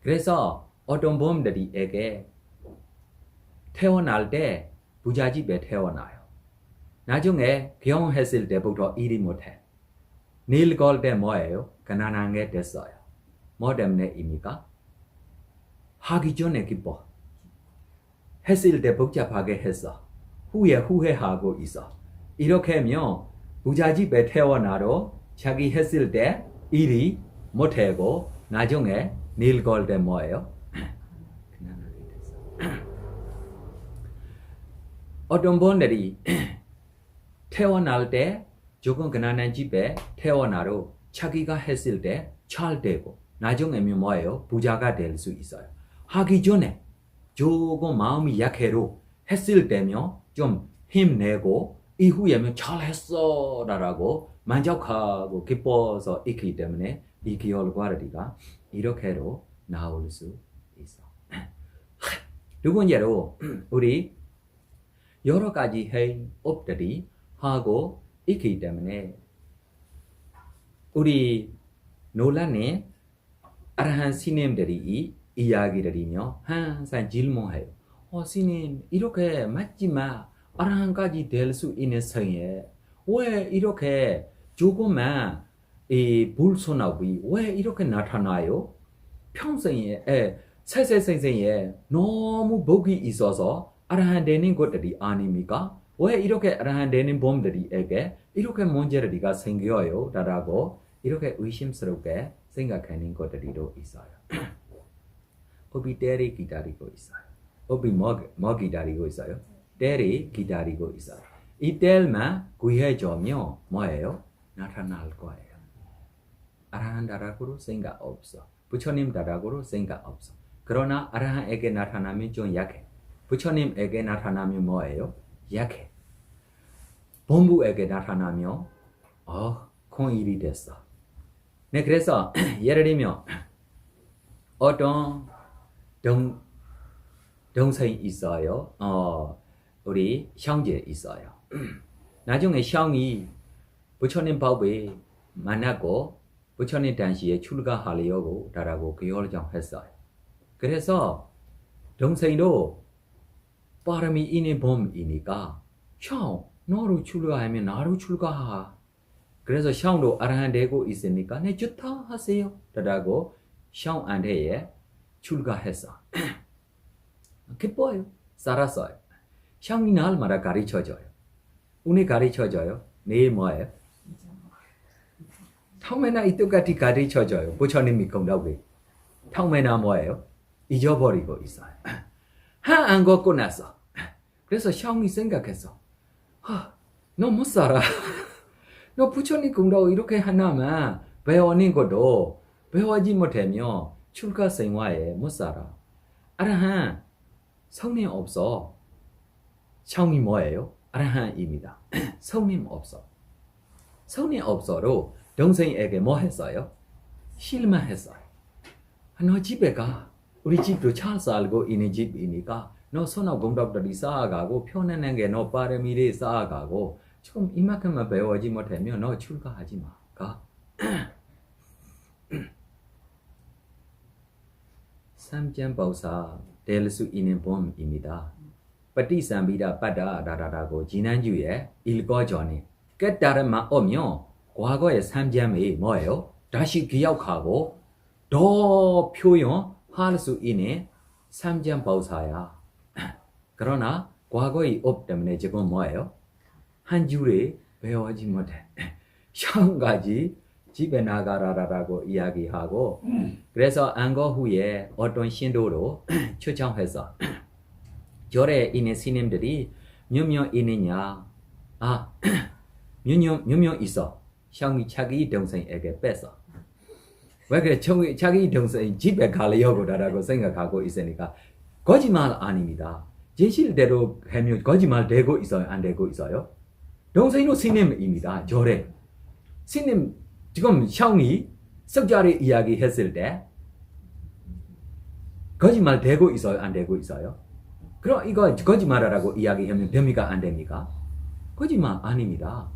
그래서 어떤 분들에게 태어날 때 부잣집에 태어나요. 나중에 결혼했을 때부터 일이 못해. 늙을 때 뭐예요? 가난하게 됐어요. 뭐 때문에입니까? 하기 전에 기뻐. 했을 때 복잡하게 했어. 후에 후회하고 있어. 이렇게 하면 부잣집에 태어나도 자기 했을 때 일이 못하고 나중에 늙을 때 뭐예요? 가난하게 됐어. 어떤 분들이 태어날 때 조금 가난한 집에 태어나도 자기가 했을 때 잘 되고 나중에 뭐예요? 부자가 될 수 있어요. 하기 전에 조금 마음이 약해도 했을 때면 좀 힘내고 이후에면 잘했어 라고 만족하고 기뻐서 있기 때문에 이 결과가 이렇게로 나올 수 있어. 두 번째로 우리 여러 가지 행업들이 하고 있기 때문에 우리 논란에 아라한 스님들이 이야기들이며 항상 질문해요. 스님 이렇게 맞지만 아라한까지 될 수 있는 성에 왜 이렇게 조금만 이 불순하고 왜 이렇게 나타나요? 평생에 세세생생에 너무 복이 있어서 아라한 되는 것들이 아닙니까? 왜 이렇게 아라한 되는 분들에게 이렇게 문제가 생겨요? 라고 이렇게 의심스럽게 생각하는 것들이도 있어요. 업이 때를 기다리고 있어요. 업이 뭐 기다리고 있어요? 때를 기다리고 있어요. 이 때만 구해주면 뭐예요? 나타날 거예요. 아라한 다락으로 생각 없어. 부처님 다락으로 생각 없어. 그러나 아라한에게 나타나면 좀 약해. 부처님에게 나타나면 뭐예요? 약해. 본부에게 나타나면 큰 일이 됐어. 네, 그래서 예를 들면 어떤 동생이 있어요. 우리 형제 있어요. 나중에 형이 부처님 법에 만나고 부처님 당시에 출가하려고 라고 결정했어요. 그래서 동생도 바람이 있는 봄이니까 형 너로 출가하면 나로 출가하. 그래서 형도 아라한 되고 있으니까 네 좋다 하세요. 라고 형한테 출가했어. 기뻐요. 살았어요. 형이 날마다 가르쳐줘요. 오늘 가르쳐줘요. 내일 뭐예요? 처음에나 이 똑같이 가르쳐줘요. 부처님이 공덕이. 처음에나 뭐예요? 잊어버리고 있어요. 안 걷고 나서. 그래서 형이 생각했어. 너 못 살아. 너 부처님 공덕 이렇게 하나만 배우는 것도 배우지 못하면 출가 생활에 못 살아. 아라한 성님 없어. 형이 뭐예요? 아라한입니다. 성님 없어. 성님 없어도 동생에게 뭐 했어요? 실망했어요. 너 집에 가. 우리 집도 잘 살고 있는 집이니까 너 선업 공덕들이 쌓아가고 편안하게 너 빠르미를 쌓아가고 좀 이만큼만 배우지 못하면 너 출가하지 마. 가. 삼전보사 될 수 있는 봄입니다. 빠티삼비다 빠다라라고 지난주에 읽어전에 깨달음만 오면 과거의 삼점이 뭐예요? 다시 기억하고 더 표현할 수 있는 삼전보사야. 그러나 과거의 업 때문에 지금 뭐예요? 한 줄에 배우지 못해. 형까지 집에 나가라라고 이야기하고 그래서 안거 후에 어떤 신도로 초청해서 절에 있는 스님들이 몇 명 있느냐? 몇 명 있어. 형이 자기 동생에게 뺏어. 왜 그래? 자기 동생이 집에 가려고라고 생각하고 있으니까 거짓말 아닙니다. 진실대로 하면 거짓말 되고 있어요? 안 되고 있어요? 동생도 스님입니다. 절에. 스님 지금 형이 석자리 이야기했을 때 거짓말 되고 있어요? 안 되고 있어요? 그럼 이거 거짓말하라고 이야기하면 됩니까? 안 됩니까? 거짓말 아닙니다.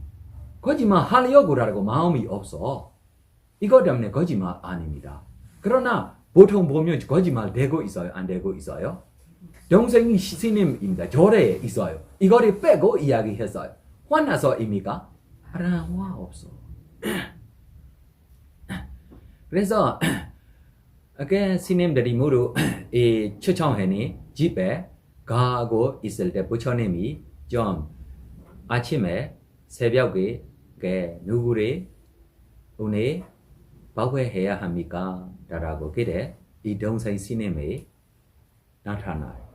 거짓말 하려고 하라고 마음이 없어. 이거 때문에 거짓말 아닙니다. 그러나 보통 보면 거짓말 되고 있어요? 안 되고 있어요? 동생이 스님입니다. 절에 있어요. 이거를 빼고 이야기했어요. 화나서입니까? 화 없어. 그래서 그 스님들이 모두 이 추천회니 집에 가고 있을 때 부처님이 좀 아침에 새벽에 누구를 오늘 bảo vệ 해야 합니까? 라고 그래 이 동생 스님이 나타나요.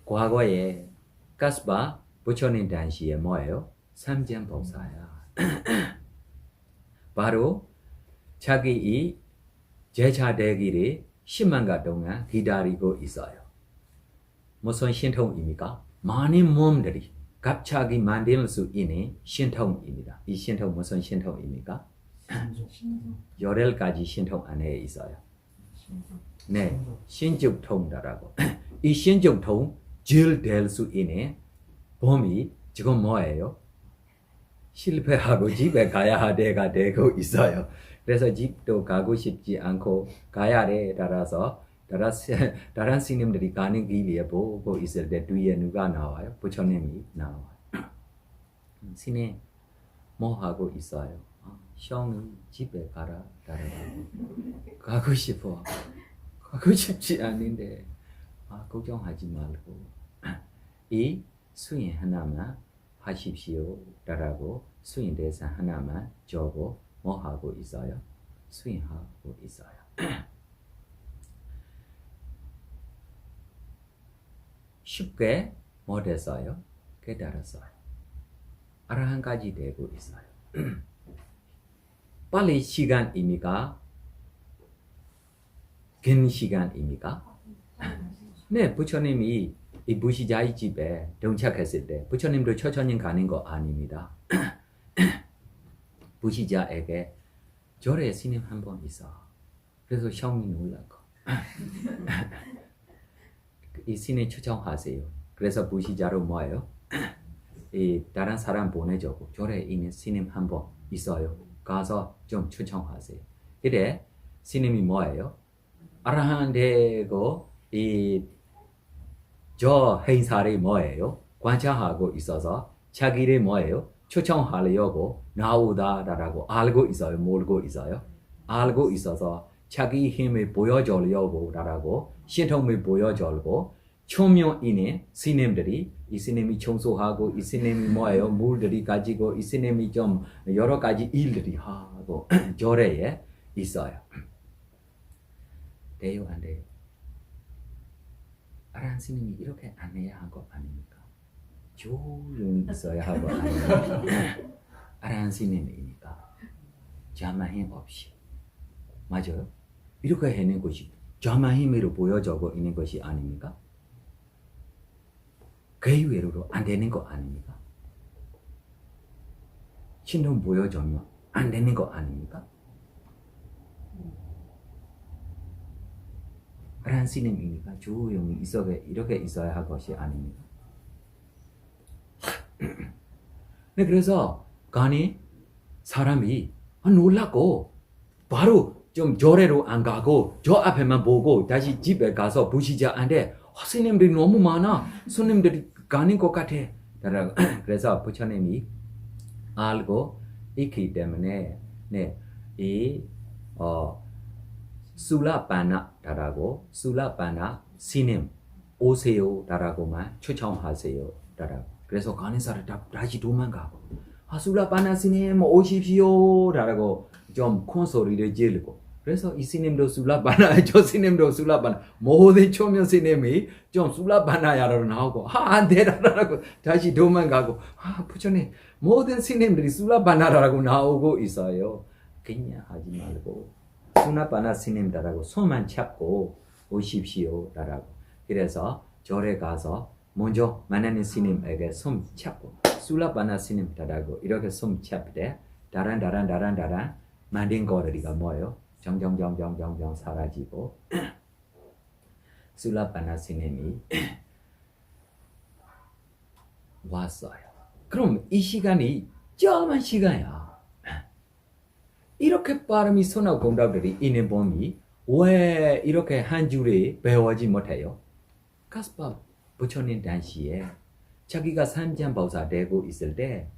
과거에 가스바 부처님 당시에 뭐예요? 삼전법사야. 바로 자기 이 제자 되기를 10만가 동안 기다리고 있어요. 무슨 신통입니까? 많은 몸들이 갑자기 만들 수 있는 신통입니다. 이 신통 무슨 신통입니까? 18가지 신통 안에 있어요. 네, 신죽통이라고. 이 신죽통 제일 될 수 있는 범위 지금 뭐예요? 실패하고 집에 가야 돼가 되고 있어요. 그래서 집도 가고 싶지 않고 가야 돼 따라서 다른 스님들이 가는 길에 보고 있을 때 뒤에 누가 나와요? 부처님이 나와요. 스님 뭐 하고 있어요? 형이 집에 가라 따라고 가고 싶어. 가고 싶지 않은데 걱정하지 말고 이 수인 하나만 하십시오 라고 수인 대사 하나만 적고 뭐 하고 있어요? 수인하고 있어요. 쉽게 뭐 됐어요? 깨달았어요. 아라한까지 되고 있어요. 빨리 시간입니까? 긴 시간입니까? 네, 부처님이 이 무시자의 집에 동착했을 때 부처님도 천천히 가는 거 아닙니다. 무시자에게 절에 스님 한 번 있어. 그래서 형이 놀라고 이 스님 초청하세요. 그래서 무시자로 뭐예요? 이 다른 사람 보내주고 절에 있는 스님 한 번 있어요. 가서 좀 초청하세요. 그래 스님이 뭐예요? 아라한 되고 이 저 행사를 뭐예요? 관찰하고 있어서 자기를 뭐예요? 초청하려고 나오다라고 알고 있어요? 모르고 있어요? 알고 있어서 자기 힘을 보여주려고 라고 신통을 보여주려고 초면 있는 스님들이 이 스님이 청소하고 이 스님이 뭐예요? 물들이 가지고 이 스님이 좀 여러 가지 일들이 하고 절에 있어요. 돼요? 안 돼요? 아라한 스님이 이렇게 안 해야 한 거 아닙니까? 조용히 있어야 하고 아닙니까? 아라한 스님이니까 자만 힘 없이 맞아요? 이렇게 해낸 것이 자만 힘으로 보여주고 있는 것이 아닙니까? 그 이외로 안 되는 거 아닙니까? 신통 보여주면 안 되는 거 아닙니까? 아라한 스님이니까 조용히 이렇게 있어야 할 것이 아닙니까? 네, 그래서 가니 사람이 놀랐고 바로 좀 절에로 안 가고 저 앞에만 보고 다시 집에 가서 부시자한테 스님들이 너무 많아. 손님들이 가는 것 같아. 그래서 부처님이 알고 있기 때문에 네, 이 술라바나라고 술라바나 스님 오세요라고만 초청하세요. 그래서 가는 사람 다시 도망가고 술라바나 스님 오십시오라고 좀 큰 소리를 지르고 그래서 이 스님도 술라바나 저 스님도 술라바나 모든 초면 스님이 좀 술라바나야로 나오고 안 되라라고 다시 도망가고 부처님 모든 스님들이 술라바나라고 나오고 있어요. 그냥 하지 말고 술라바나 스님들하고 손만 잡고 오십시오라고 그래서 절에 가서 먼저 만나는 스님에게 손 잡고 술라바나 스님들하고 이렇게 손 잡을 때 다란 만든 거리가 뭐예요? 정정 사라지고 술라바나 스님이 왔어요. 그럼 이 시간이 조그만 시간이야. 이렇게 빠름이 선악 공덕들이 있는 봄이 왜 이렇게 한 줄에 배워지 못해요? 가스밥 부처님 당시에 자기가 삼장법사 되고 있을 때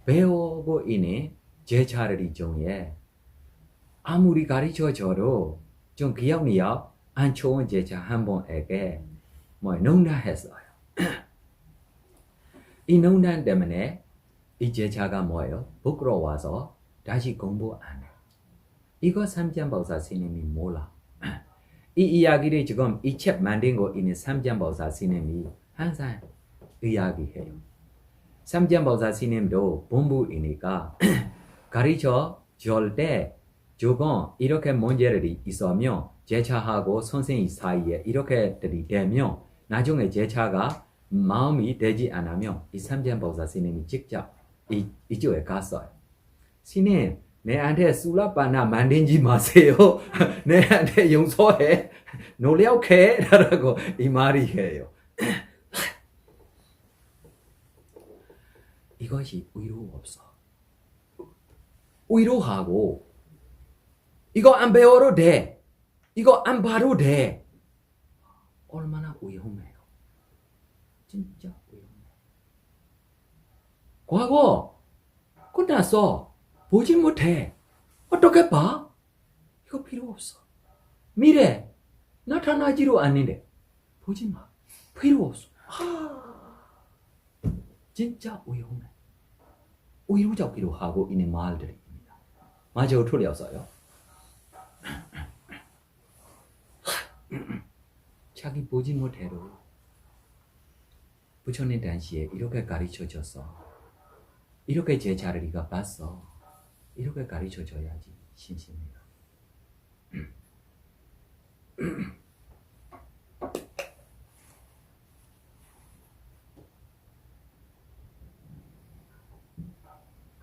배우고 있는 제자들 중에 아무리 가르쳐줘도 좀 기억력 안 좋은 제자 한 분에게 농담했어요. 이 농담 때문에 이 제자가 뭐예요? 부끄러워서 다시 공부 안 해. 이거 삼장법사 스님이 몰라. 이 이야기를 지금 이 책 만든 거 있는 삼장법사 스님이 항상 이야기해요. 삼장법사 스님도 본부이니까 가르쳐 줄 때 조금 이렇게 문제들이 있으면 제자하고 선생님 사이에 이렇게 되면 나중에 제자가 마음이 되지 않으면 이 삼장법사 스님이 직접 이쪽에 갔어요. 스님, 내한테 술라바나 만들지 마세요. 내한테 용서해. 노력해. 라고 이 말이에요. 이것이 의로 없어. 의로하고 이거 안 배워도 돼. 이거 안 봐도 돼. 얼마나 위험해요. 진짜 위험해. 과거 끝났어. 보지 못해. 어떻게 봐? 이거 필요 없어. 미래 나타나지도 않는데 보지 마. 필요 없어. 진짜 위험해. 의료적으로 하고 있는 말들입니다. 맞아요, 틀렸어요? 자기 보지 못해도 부처님 당시에 이렇게 가르쳐줬어. 이렇게 제자리가 봤어. 이렇게 가르쳐줘야지 신심이야.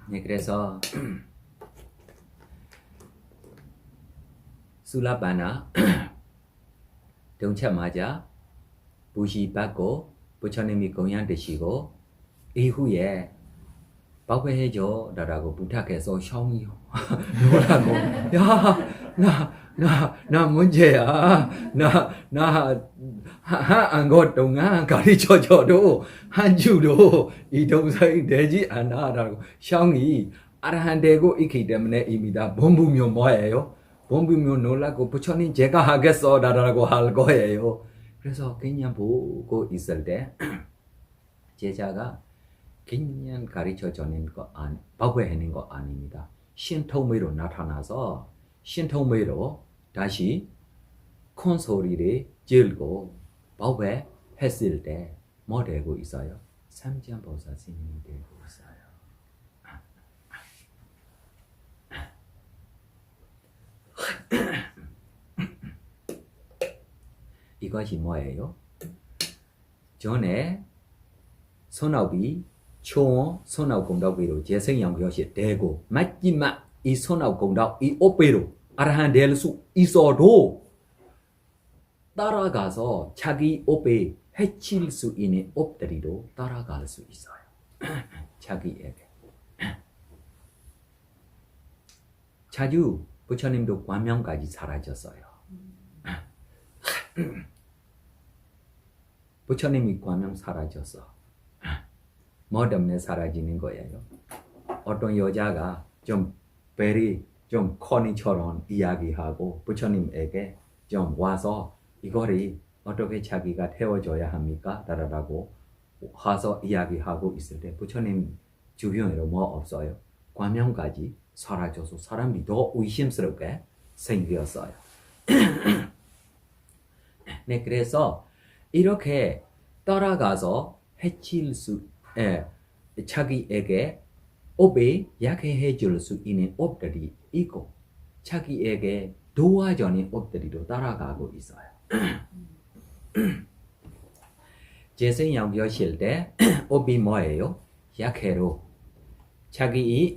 네, 그래서 술라바나 동참하자 부시 받고 부처님이 공양 드시고 이후에 bảo vệ 해줘 라고 부탁해서 형이요 뭐라고 나 문제야 나한것 동안 가르쳐줘도 한 주도 이 동생이 되지 않아 라고 형이 아라한 되고 있기 때문에 입니다. 본부면 뭐예요? 본부면 놀라고 부처님 제가 하겠어 라고 할 거예요. 그래서 그냥 보고 있을 때 제자가 그냥 가르쳐주는 거 bảo vệ 하는 거 아닙니다. 신통미로 나타나서 신통미로 다시 큰 소리를 질고 bảo vệ 했을 때 뭐 되고 있어요? 삼장보살 스님이 되고 있어요. 이것이 뭐예요? 전에 선업이 초원 선업 공덕비로 재생연결시 되고 마지막 이 선업 공덕 이 업배로 아라한 될 수 있어도 따라가서 자기 업에 해칠 수 있는 업들이도 따라갈 수 있어요. 자기에게. 자주 부처님도 관명까지 사라졌어요. 부처님이 관명 사라졌어. 뭐 때문에 사라지는 거예요? 어떤 여자가 좀 베리 좀 커니처럼 이야기하고 부처님에게 좀 와서 이거를 어떻게 자기가 태워줘야 합니까? 라고 와서 이야기하고 있을 때 부처님 주변에도 뭐 없어요? 관명까지 사라져서 사람이 더 의심스럽게 생겼어요. 네, 그래서 이렇게 따라가서 해칠 수, 자기에게 업에 약해 줄 수 있는 업들이 있고 자기에게 도와주는 업들이도 따라가고 있어요. 재생연결실 때 업이 뭐예요? 약해로 자기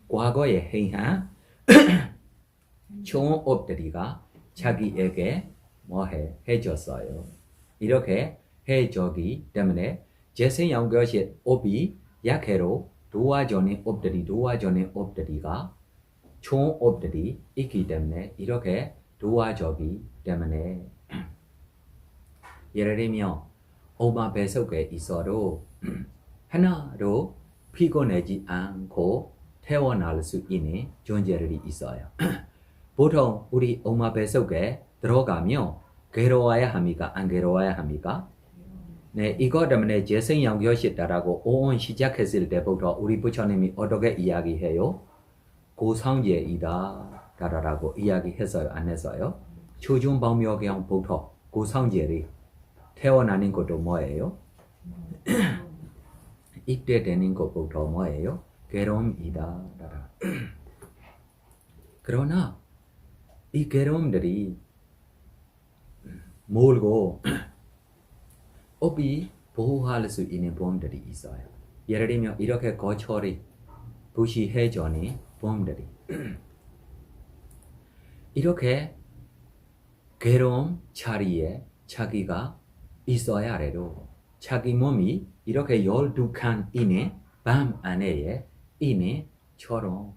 과거에 행한 좋은 업들이가 자기에게 뭐 해줬어요. 이렇게 해주기 때문에 재생 연결식 업이 약해로 도와주는 업들이가 총 업들이 있기 때문에 이렇게 도와주기 때문에 예를 들면 엄마 뱃속에 있어도 하나도 피곤하지 않고 태어날 수 있는 존재들이 있어요. 보통 우리 엄마 뱃속에 들어가면 괴로워야 합니까? 안 괴로워야 합니까? 네, 이거 때문에 재생 연결시다라고 오온 시작했을 때부터 우리 부처님이 어떻게 이야기해요? 고상제이다 라고 이야기했어요? 안 했어요? 초중방묘경부터 고상제리 태어나는 것도 뭐예요? 입대되는 것부터 뭐예요? 괴로움이다. 그러나 이 괴로움들이 몰고 업이 보호할 수 있는 보험들이 있어요. 예를 들면 이렇게 거처리 부시해전이 보험들이 이렇게 괴로움 자리에 자기가 있어야 해도 자기 몸이 이렇게 12칸 이내 밤 안에 이내처럼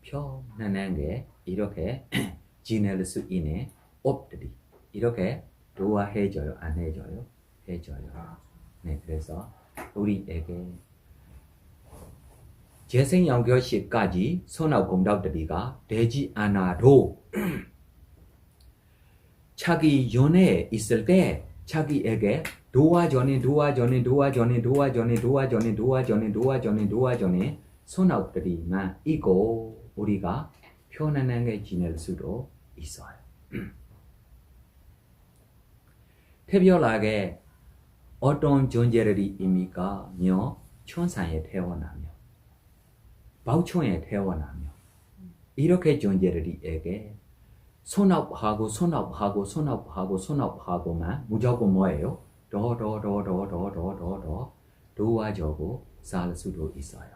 편안하게 이렇게 지낼 수 있는 업들이 이렇게 도와해줘요? 안 해줘요? 해줘요. 네, 그래서 우리에게 재생연결식까지 선악공덕들이가 되지 않아도 자기 연애에 있을 때 자기에게 도와주는 선악들이만 있고 우리가 편안하게 지낼 수도 있어요. 특별하게 어떤 존재들이 입니까? 천상에 태어나며 바우총에 태어나며 이렇게 존재들에게 손업하고만 무조건 뭐예요? 더 도와주고 살 수도 있어요.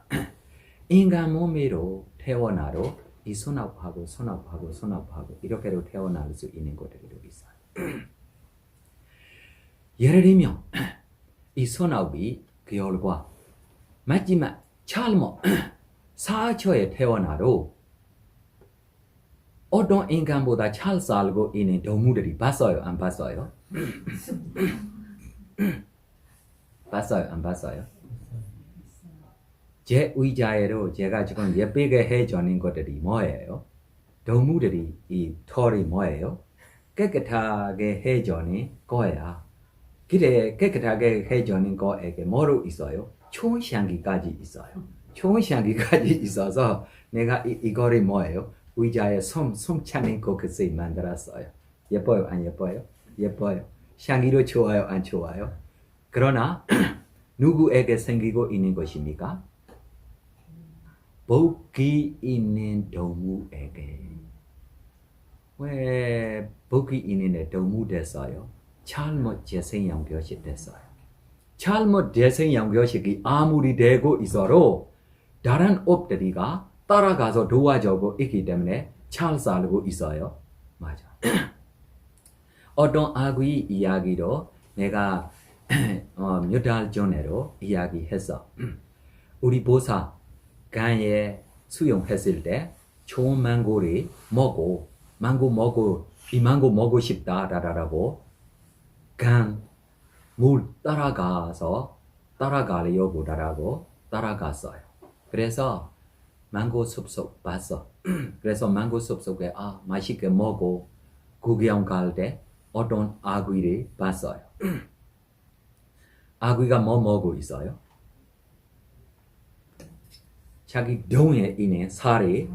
인간 몸으로 태어나도 이 손업하고 이렇게도 태어날 수 있는 것들도 있어요. 예를 들면 이 손업이 그 결과 마지막 잘못 사초에 태어나도 어떤 인간보다 잘 살고 있는 동물들이 봤어요? 안 봤어요? 봤어요? 안 봤어요? 제 의자에도 제가 지금 예쁘게 해주는 것들이 뭐예요? 동물들이 이 털이 뭐예요? 깨끗하게 해주는 거야. 그래 깨끗하게 해주는 거에게 뭐로 있어요? 좋은 향기까지 있어요. 좋은 향기까지 있어서 내가 이거를 뭐예요? 의자에 숨 차는 것을 만들었어요. 예뻐요? 안 예뻐요? 예뻐요. 향기도 좋아요? 안 좋아요? 그러나 누구에게 생기고 있는 것입니까? 복이 있는 동물에게. 왜 복이 있는 동물 됐어요? 잘못 재생연결식 됐어요. 잘못 재생연결식이 아무리 되고 있어도 다른 업들이가 따라가서 도와주고 있기 때문에 잘 살고 있어요. 맞아. 어떤 아귀 이야기도 내가 몇 달 전에도 이야기했어. 우리 보사 강에 수영했을 때 좋은 망고를 먹고 이 망고 먹고 싶다라고 강 물 따라가려고 따라갔어요. 그래서 망고 숲속 봤어. 그래서 망고 숲속에 맛있게 먹고 구경 갈 때 어떤 아귀를 봤어요. 아귀가 뭐 먹고 있어요? 자기 등에 있는 살이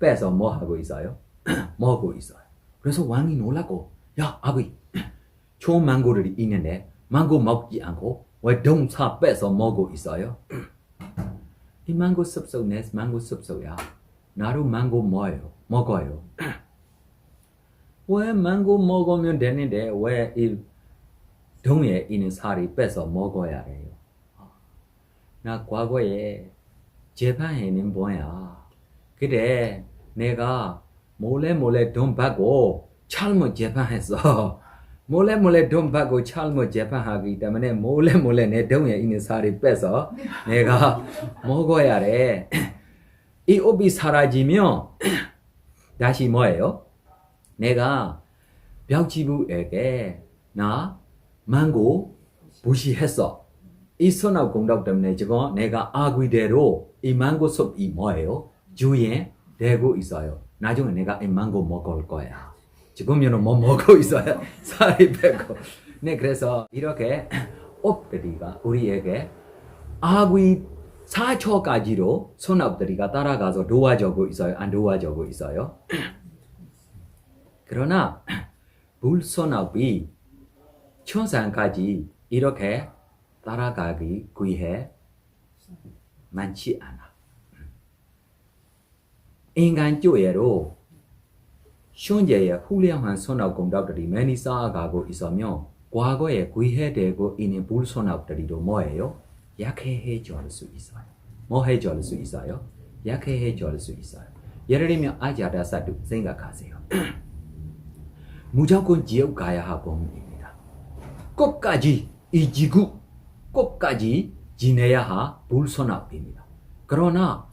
빼서 뭐 하고 있어요? 먹고 있어요. 그래서 왕이 놀라고 야 아귀 좋은 망고들이 있는데 망고 먹지 않고 왜 등살 빼서 먹고 있어요? 이 망고 숲속 내 망고 숲속이야. 나도 망고 뭐예요? 먹어요. 왜 망고 먹으면 되는데 왜 이 등에 있는 살이 빼서 먹어야 해요? 나 과거에 재판에는 뭐야? 그래 내가 몰래 돈 받고 잘못 재판했어. 몰래 돈 받고 찰모 재판하기 때문에 몰래 내 돈에 있는 살이 빼서 내가 먹어야 돼. 이 업이 사라지면 다시 뭐예요? 내가 벽지부에게 나 망고 무시했어. 이 선악 공덕 때문에 지금 내가 아귀대로 이 망고 숲이 뭐예요? 주위에 되고 있어요. 나중에 내가 이 망고 먹을 거야. 지금은 못 먹고 있어요. 살이 빼고. 네, 그래서 이렇게 업들이가 우리에게 아귀 4초까지로 선업들이가 따라가서 도와주고 있어요. 안 도와주고 있어요. 그러나 불선업이 천상까지 이렇게 따라가기 위해 많지 않아. 인간 조예로 현재의 훌륭한 선업 공덕들이 많이 쌓아가고 있으며 과거에 구해되고 있는 불선업들이도 뭐예요? 약해져 수 있어요. 뭐 해줄 수 있어요? 약해져 수 있어요. 예를 들면 아자다사도 생각하세요. 무조건 지옥 가야 하범입니다. 끝까지 이 지구 끝까지 지내야 할 불선업입니다. 그러나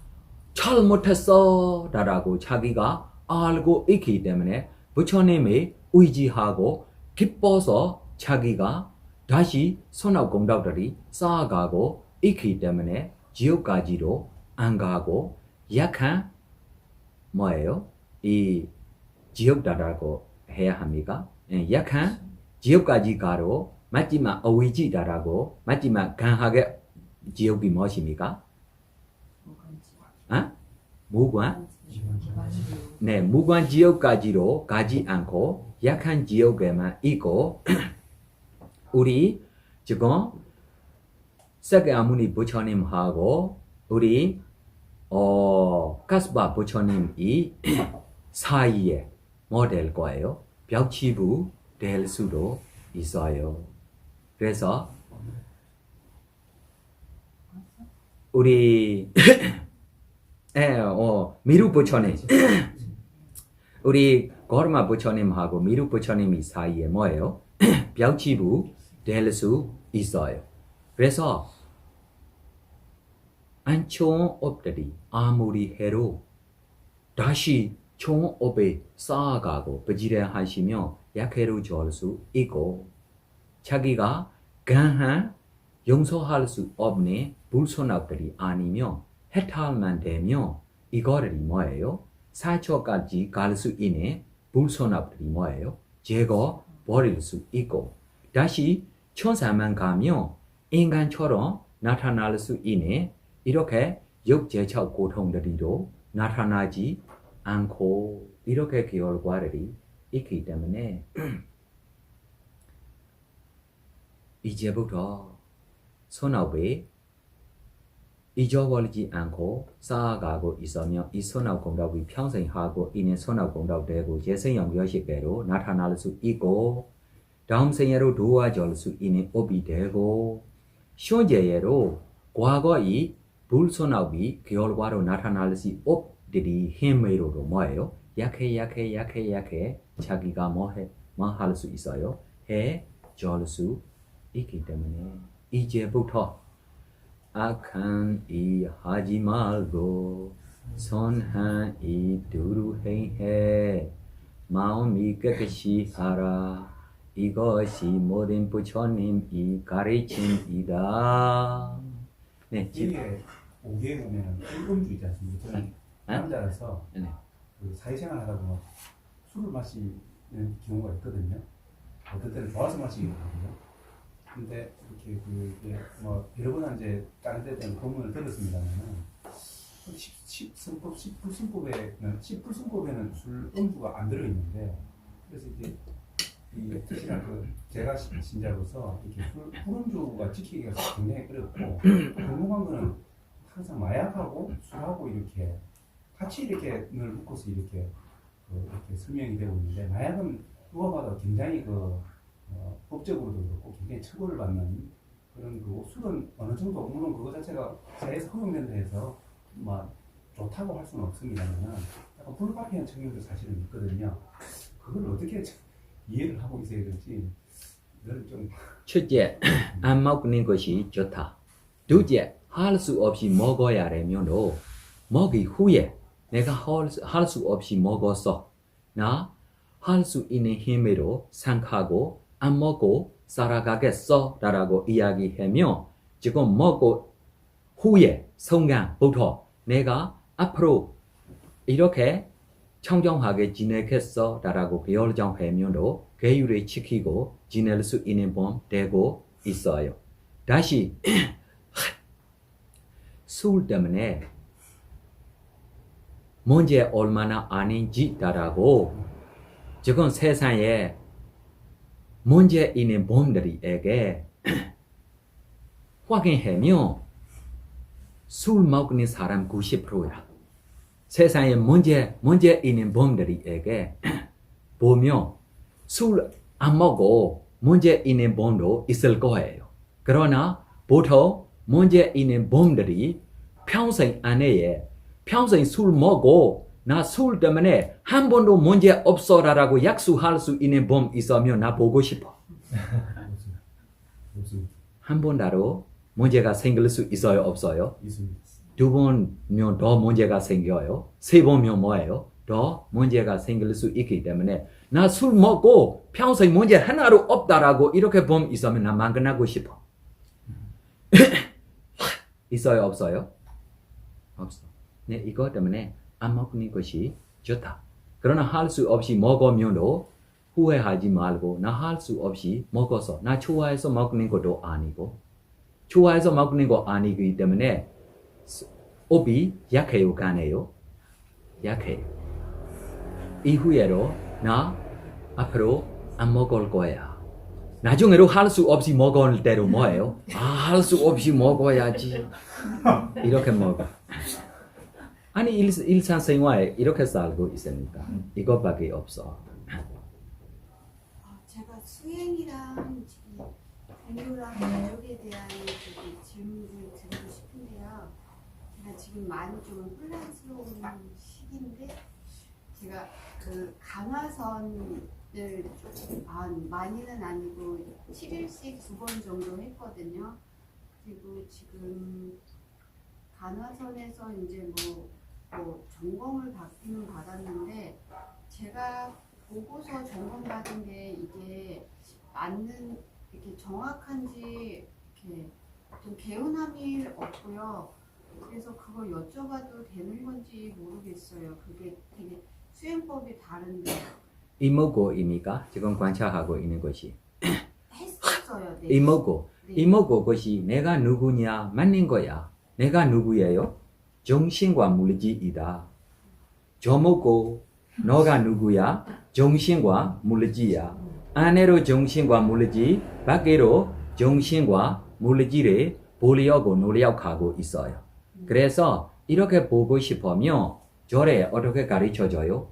잘못했어 라고 자기가 알고 있기 때문에 부처님이 의지하고 기뻐서 자기가 다시 선업 공덕들이 쌓아가고 있기 때문에 지옥까지도 안 가고 약한 뭐예요? 이 지옥다라고 해야 합니까? 약한 지옥까지 가도 마지막 의지다라고 마지막 강하게 지옥이 무엇입니까? 무관? 네, 무관 지옥까지로 가지 않고 약한 지옥에만 있고 우리 지금 세계아무니 부처님하고 우리 카스바 부처님이 사이에 뭐 될 거예요? 벽치부 될 수도 있어요. 그래서 우리 미루 부처님 우리 고르마 부처님하고 미루 부처님이 사이에 뭐예요? 벽치부 될 수 있어요. 그래서 안 좋은 업들이 아무리 해도 다시 좋은 업에 쌓아가고 부지런하시며 약해져줄 수 있고 자기가 강한 용서할 수 없는 불선업들이 아니며 해탈만 되면 이거들이 뭐예요? 4초까지 갈 수 있는 불선업들이 뭐예요? 제거 버릴 수 있고 다시 천사만 가면 인간처럼 나타날 수 있는 이렇게 육체적 고통들이도 나타나지 않고 이렇게 결과들이 있기 때문에 이제부터 선업에 잊어버리지 않고 쌓아가고 있으며 이 선업 공덕이 평생 하고 있는 선업 공덕 되고 재생형 몇십배로 나타날 수 있고 다음 생애로 도와줄 수 있는 업이 되고 현재에로 과거의 불선업이 결과로 나타날 수 업들이 힘으로도 뭐예요? 약해 자기가 뭐 할 수 있어요? 해줄 수 있기 때문에 이제부터 악한 일 하지 말고 선한 일 두루 행해 마음이 깨끗이 하라 이것이 모든 부처님이 가르침이다. 네, 이게 5개에 보면 일금주의지 않습니까? 저는 남자라서 네. 그 사회생활 하다 보면 술을 마시는 경우가 있거든요. 어떨 때는 좋아서 마시기도 하고요. 근데 이렇게 그게 뭐 여러 번 이제 다른 데 때는 법문을 들었습니다만은 10불승법에는 술 음주가 안 들어있는데 그래서 이제 이 특히나 그 제가 신자로서 이렇게 불음주가 지키기가 굉장히 어렵고 궁금한 거는 항상 마약하고 술하고 이렇게 같이 이렇게 늘 묶어서 이렇게 이렇게 설명이 되고 있는데 마약은 누가 봐도 굉장히 법적으로도 그렇고 굉장히 처벌을 받는 그런 거고 술은 어느 정도 물론 그거 자체가 사회에서 허용된다 해서 막 좋다고 할 수는 없습니다만 약간 불가피한 측면도 사실은 있거든요. 그걸 어떻게 이해를 하고 있어야 될지 늘 좀 첫째, 안 먹는 것이 좋다. 둘째, 할 수 없이 먹어야 되면도 먹기 후에 내가 할 수 없이 먹어서 나 할 수 있는 힘으로 생각하고 안 먹고 살아가겠어 라고 이야기하며 지금 먹고 후에 성경부터 내가 앞으로 이렇게 청정하게 지내겠어 라고 결정하면도 계율을 지키고 지낼 수 있는 법 되고 있어요. 다시 술 때문에 문제 얼마나 아닌지 라고 지금 세상에 문제 있는 분들에게 확인하면 술 먹는 사람 90%야. 세상에 문제 있는 분들에게 보면 술 안 먹고 문제 있는 분도 있을 거예요. 그러나 보통 문제 있는 분들이 평생 안에 평생 술 먹고 나 술 때문에 한 번도 문제 없어라고 약속할 수 있는 분 있으면 나 보고 싶어. 없습니다. 한 번도 문제가 생길 수 있어요, 없어요? 있습니다. 두 번면 더 문제가 생겨요. 세 번면 뭐예요? 더 문제가 생길 수 있기 때문에 나 술 먹고 평생 문제 하나도 없다라고 이렇게 봄 있으면 나 망근하고 싶어. 있어요, 없어요? 없어. 네, 이거 때문에 안 먹는 것이 좋다. 그러나 할 수 없이 먹으면도 후회하지 말고 나 할 수 없이 먹어서 나 좋아해서 먹는 것도 아니고 좋아해서 먹는 거 아니기 때문에 업이 약해요, 강해요? 약해요. 이후에도 나 앞으로 안 먹을 거야. 나중에도 할 수 없이 먹을 때도 뭐예요? 할 수 없이 먹어야지. 이렇게 먹어. 아니 일상생활에 이렇게 살고 있으니까 이것밖에 없어. 제가 수행이랑 종교랑 가족에 대한 질문을 드리고 싶은데요. 제가 지금 많이 좀 혼란스러운 시기인데 제가 그 강화선을 많이는 아니고 7일씩 2번 정도 했거든요. 그리고 지금 강화선에서 이제 뭐 점검을 받기는 받았는데 제가 보고서 점검받은 게 이게 맞는 이렇게 정확한지 이렇게 좀 개운함이 없고요. 그래서 그거 여쭤봐도 되는 건지 모르겠어요. 그게 되게 수행법이 다른데. 이모고입니까? 지금 관찰하고 있는 것이. 했었어요. 네. 이모고. 네. 이모고 것이 내가 누구냐 맞는 거야. 내가 누구예요? 정신과 물질이다. 저먹고 너가 누구야? 정신과 물질이야. 안으로 정신과 물질, 밖으로 정신과 물질을 보려고 노력하고 있어요. 그래서 이렇게 보고 싶으면 저를 어떻게 가르쳐줘요?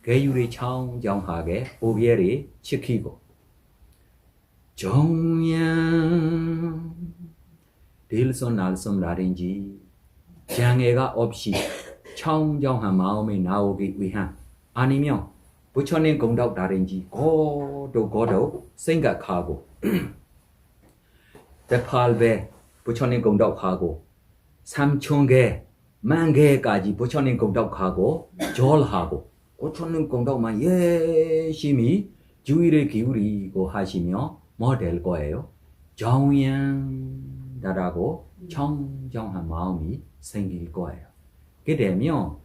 계율이 청정하게 고개를 지키고 정량 들손날손라든지 장애가 없이 청정한 마음이 나오기 위한 아니면 부처님 공덕라든지 고도 생각하고 108배 부처님 공덕하고 3000개, 10,000개까지 부처님 공덕하고 절하고 부처님 공덕만 열심히 주의를 기울이고 하시며 뭐 될 거예요? 정양다라고 청정한 마음이 생길 거예요. 그게 되면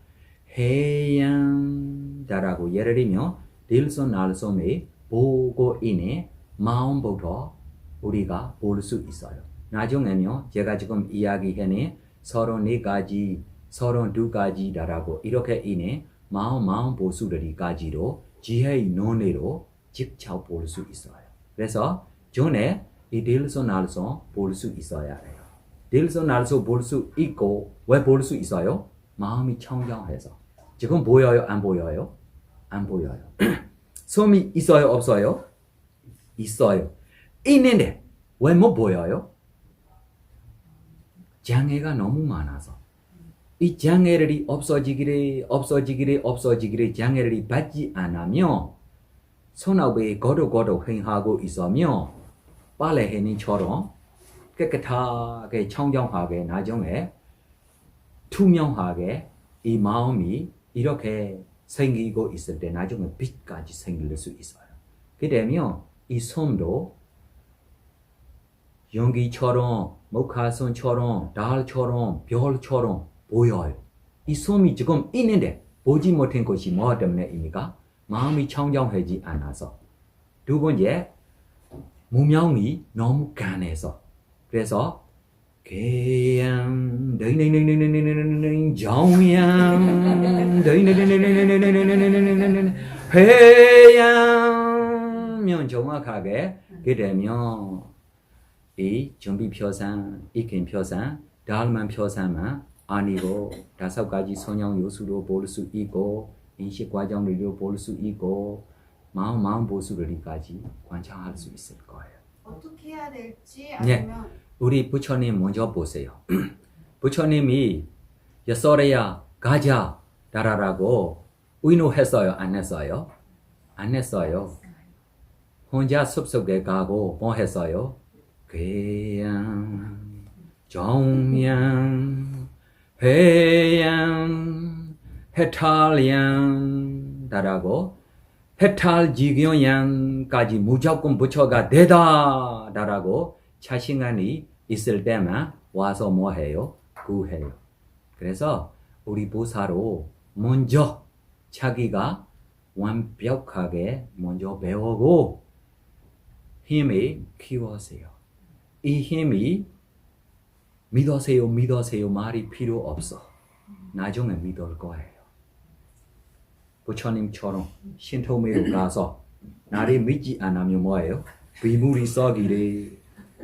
해양다라고 예를 들면 들손날손의 보고 있는 마음부터 우리가 볼 수 있어요. 나중에는 제가 지금 이야기하는 34가지, 32가지다라고 이렇게 있는 마음 보수들이까지도 지혜의 눈으로 직접 볼 수 있어요. 그래서 전에 이 들손날손 볼 수 있어야 해요. 들손날손 볼 수 있고 왜 볼 수 있어요? 마음이 청정해서. 지금 보여요? 안 보여요? 안 보여요. 숨이 있어요? 없어요? 있어요. 있는데 왜 못 보여요? 장애가 너무 많아서. 이 장애를 없어지기를 장애를 받지 않으며 손아귀에 거룩 행하고 있으며 빨래해니처럼 깨끗하게 청정하게 나중에 투명하게 이 마음이 이렇게 생기고 있을 때 나중에 빛까지 생길 수 있어요. 그러면 이 손도 연기처럼 목화선처럼 달처럼 별처럼 보여요. 이 손이 지금 있는데 보지 못한 것이 뭐 때문에입니까? 마음이 청정하지 않아서. 두 번째, 무명이 너무 강해서. 그래서 개양 정양 회양면 정확하게 그러면 이 정비표상, 익힘표상, 달만표상만 아니고 5가지 성향 요소로 볼 수 있고 인식 과정으로 볼 수 있고 마음 보수를까지 관찰할 수 있을 거예요. 어떻게 해야 될지 네. 아니면 우리 부처님 먼저 보세요. 부처님이 여설에야 가자 라라고 의노했어요? 안 했어요? 안 했어요. 혼자 숲속에 가고 뭐 했어요? 괴양, 정양, 회양, 해탈양 라라고 해탈지교양까지 무조건 부처가 되다 라라고 자신감이 있을 때만 와서 뭐 해요? 구해요. 그래서 우리 보사로 먼저 자기가 완벽하게 먼저 배우고 힘을 키우세요. 이 힘이 믿으세요 말이 필요 없어. 나중에 믿을 거예요. 부처님처럼 신토매로 가서 나를 믿지 않으면 뭐예요? 비물이 썩이래.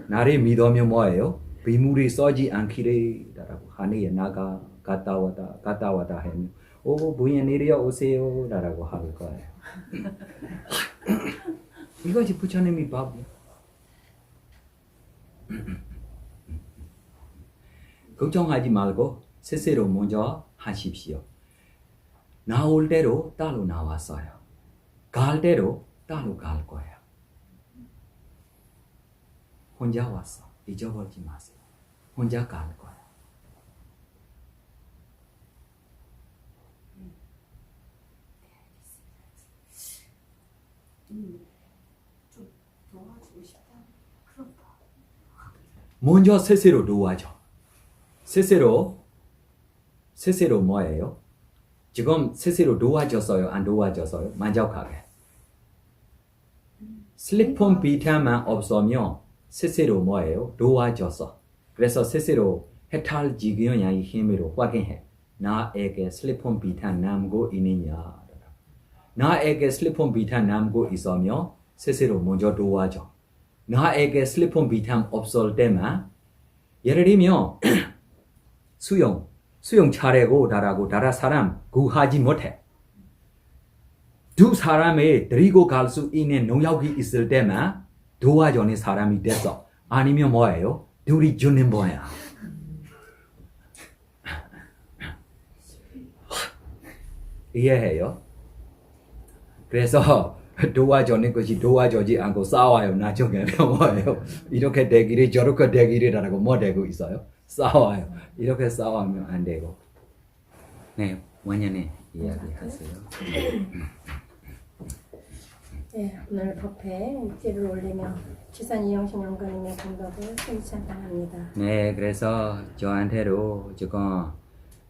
나를 믿으면 뭐예요? 비물이 썩지 않기래 라고 하늘에 나가 갔다 왔다 하면 부인 내려오세요 라고 할 거예요. 이것이 부처님이 밥이야. 걱정하지 말고 스스로 먼저 하십시오. 나올 대로 따로 나왔어요. 갈 대로 따로 갈 거예요. 혼자 왔어. 잊어버리지 마세요. 혼자 갈 거예요. 좀 도와주고 싶다. 그럼 먼저 스스로 도와줘. 스스로 뭐예요? 지금 스스로 도와줬어요? 안 도와줬어요? 만족하게. 슬리폰 비타만 없으면 스스로 뭐예요? 도와줬어. 그래서 스스로 해탈지교양의 힘으로 확인해. 나에게 슬리폰 비타 남고 있느냐. 나에게 슬리폰 비타 남고 있으면 스스로 먼저 도와줘. 나에게 슬리폰 비타 없을 때만 예를 들면 수영 잘하고 다른 사람 구하지 못해. 두 사람을 데리고 갈 수 있는 능력이 있을 때만 도와주는 사람이 됐어. 아니면 뭐예요? 둘이 주는 거야. 이해해요? 그래서 도와주는 것이 도와주지 않고 싸워요. 나중에 뭐예요? 이렇게 되기를 저렇게 되기를라고 뭐 되고 있어요? 싸워요. 이렇게 싸우면 안 되고. 네, 원년에 이야기하세요. 네, 오늘 법회 일지를 올리며 지산 이영신 연구님의 공덕을 승찬합니다. 네, 그래서 저한테로 지금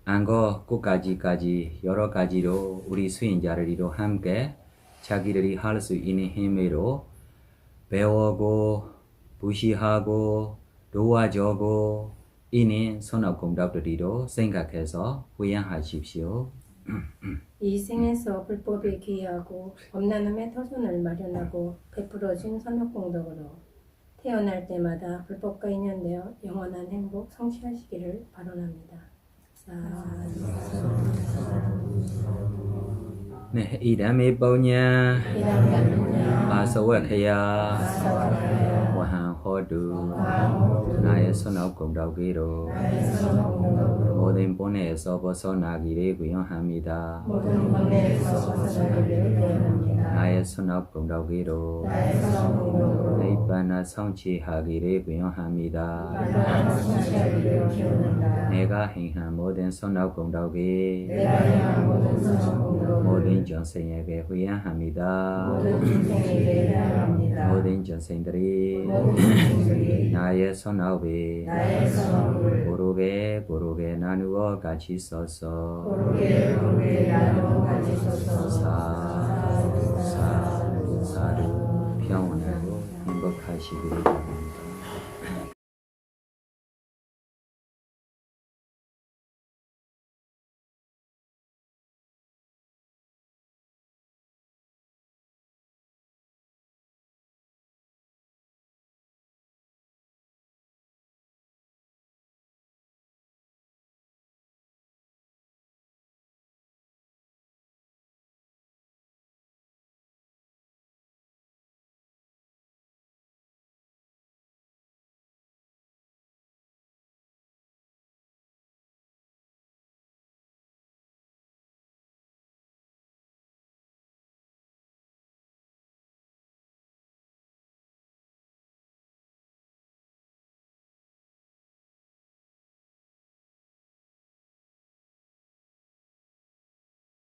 안거 끝까지 여러 가지로 우리 수행자들이로 함께 자기들이 할 수 있는 힘으로 배우고 무시하고 도와주고 이는 선업공덕들이로 생각해서 후양하십시오. 이 생에서 불법에 기여하고 범나눔의 터전을 마련하고 베풀어진 선업공덕으로 태어날 때마다 불법과 인연되어 영원한 행복 성취하시기를 바라옵니다. 네, 이담의 보냐 아서와해야 와한 모두 나의 선업 공덕기로 모든 본에서 벗어나기를 구현합니다. 모든 번뇌에서 벗어나기를 구원합니다. 나의 선업 공덕기로 나의 선업공덕으로 니반을 성취하기를 구현합니다. 마땅한 성취하기를 기원한다. 내가 행한 모든 선업 공덕이 내가 행한 모든 선업공덕을 모든 전생에게 후원합니다. 모든 중생에게 해당합니다. 모든 전생들이 모든 중생들이 나의 선업이 나의 선업을 고르게 나누어 같이 써서 고르게 나누어 가지소서. 사두 평온하고 행복하시기를 바랍니다.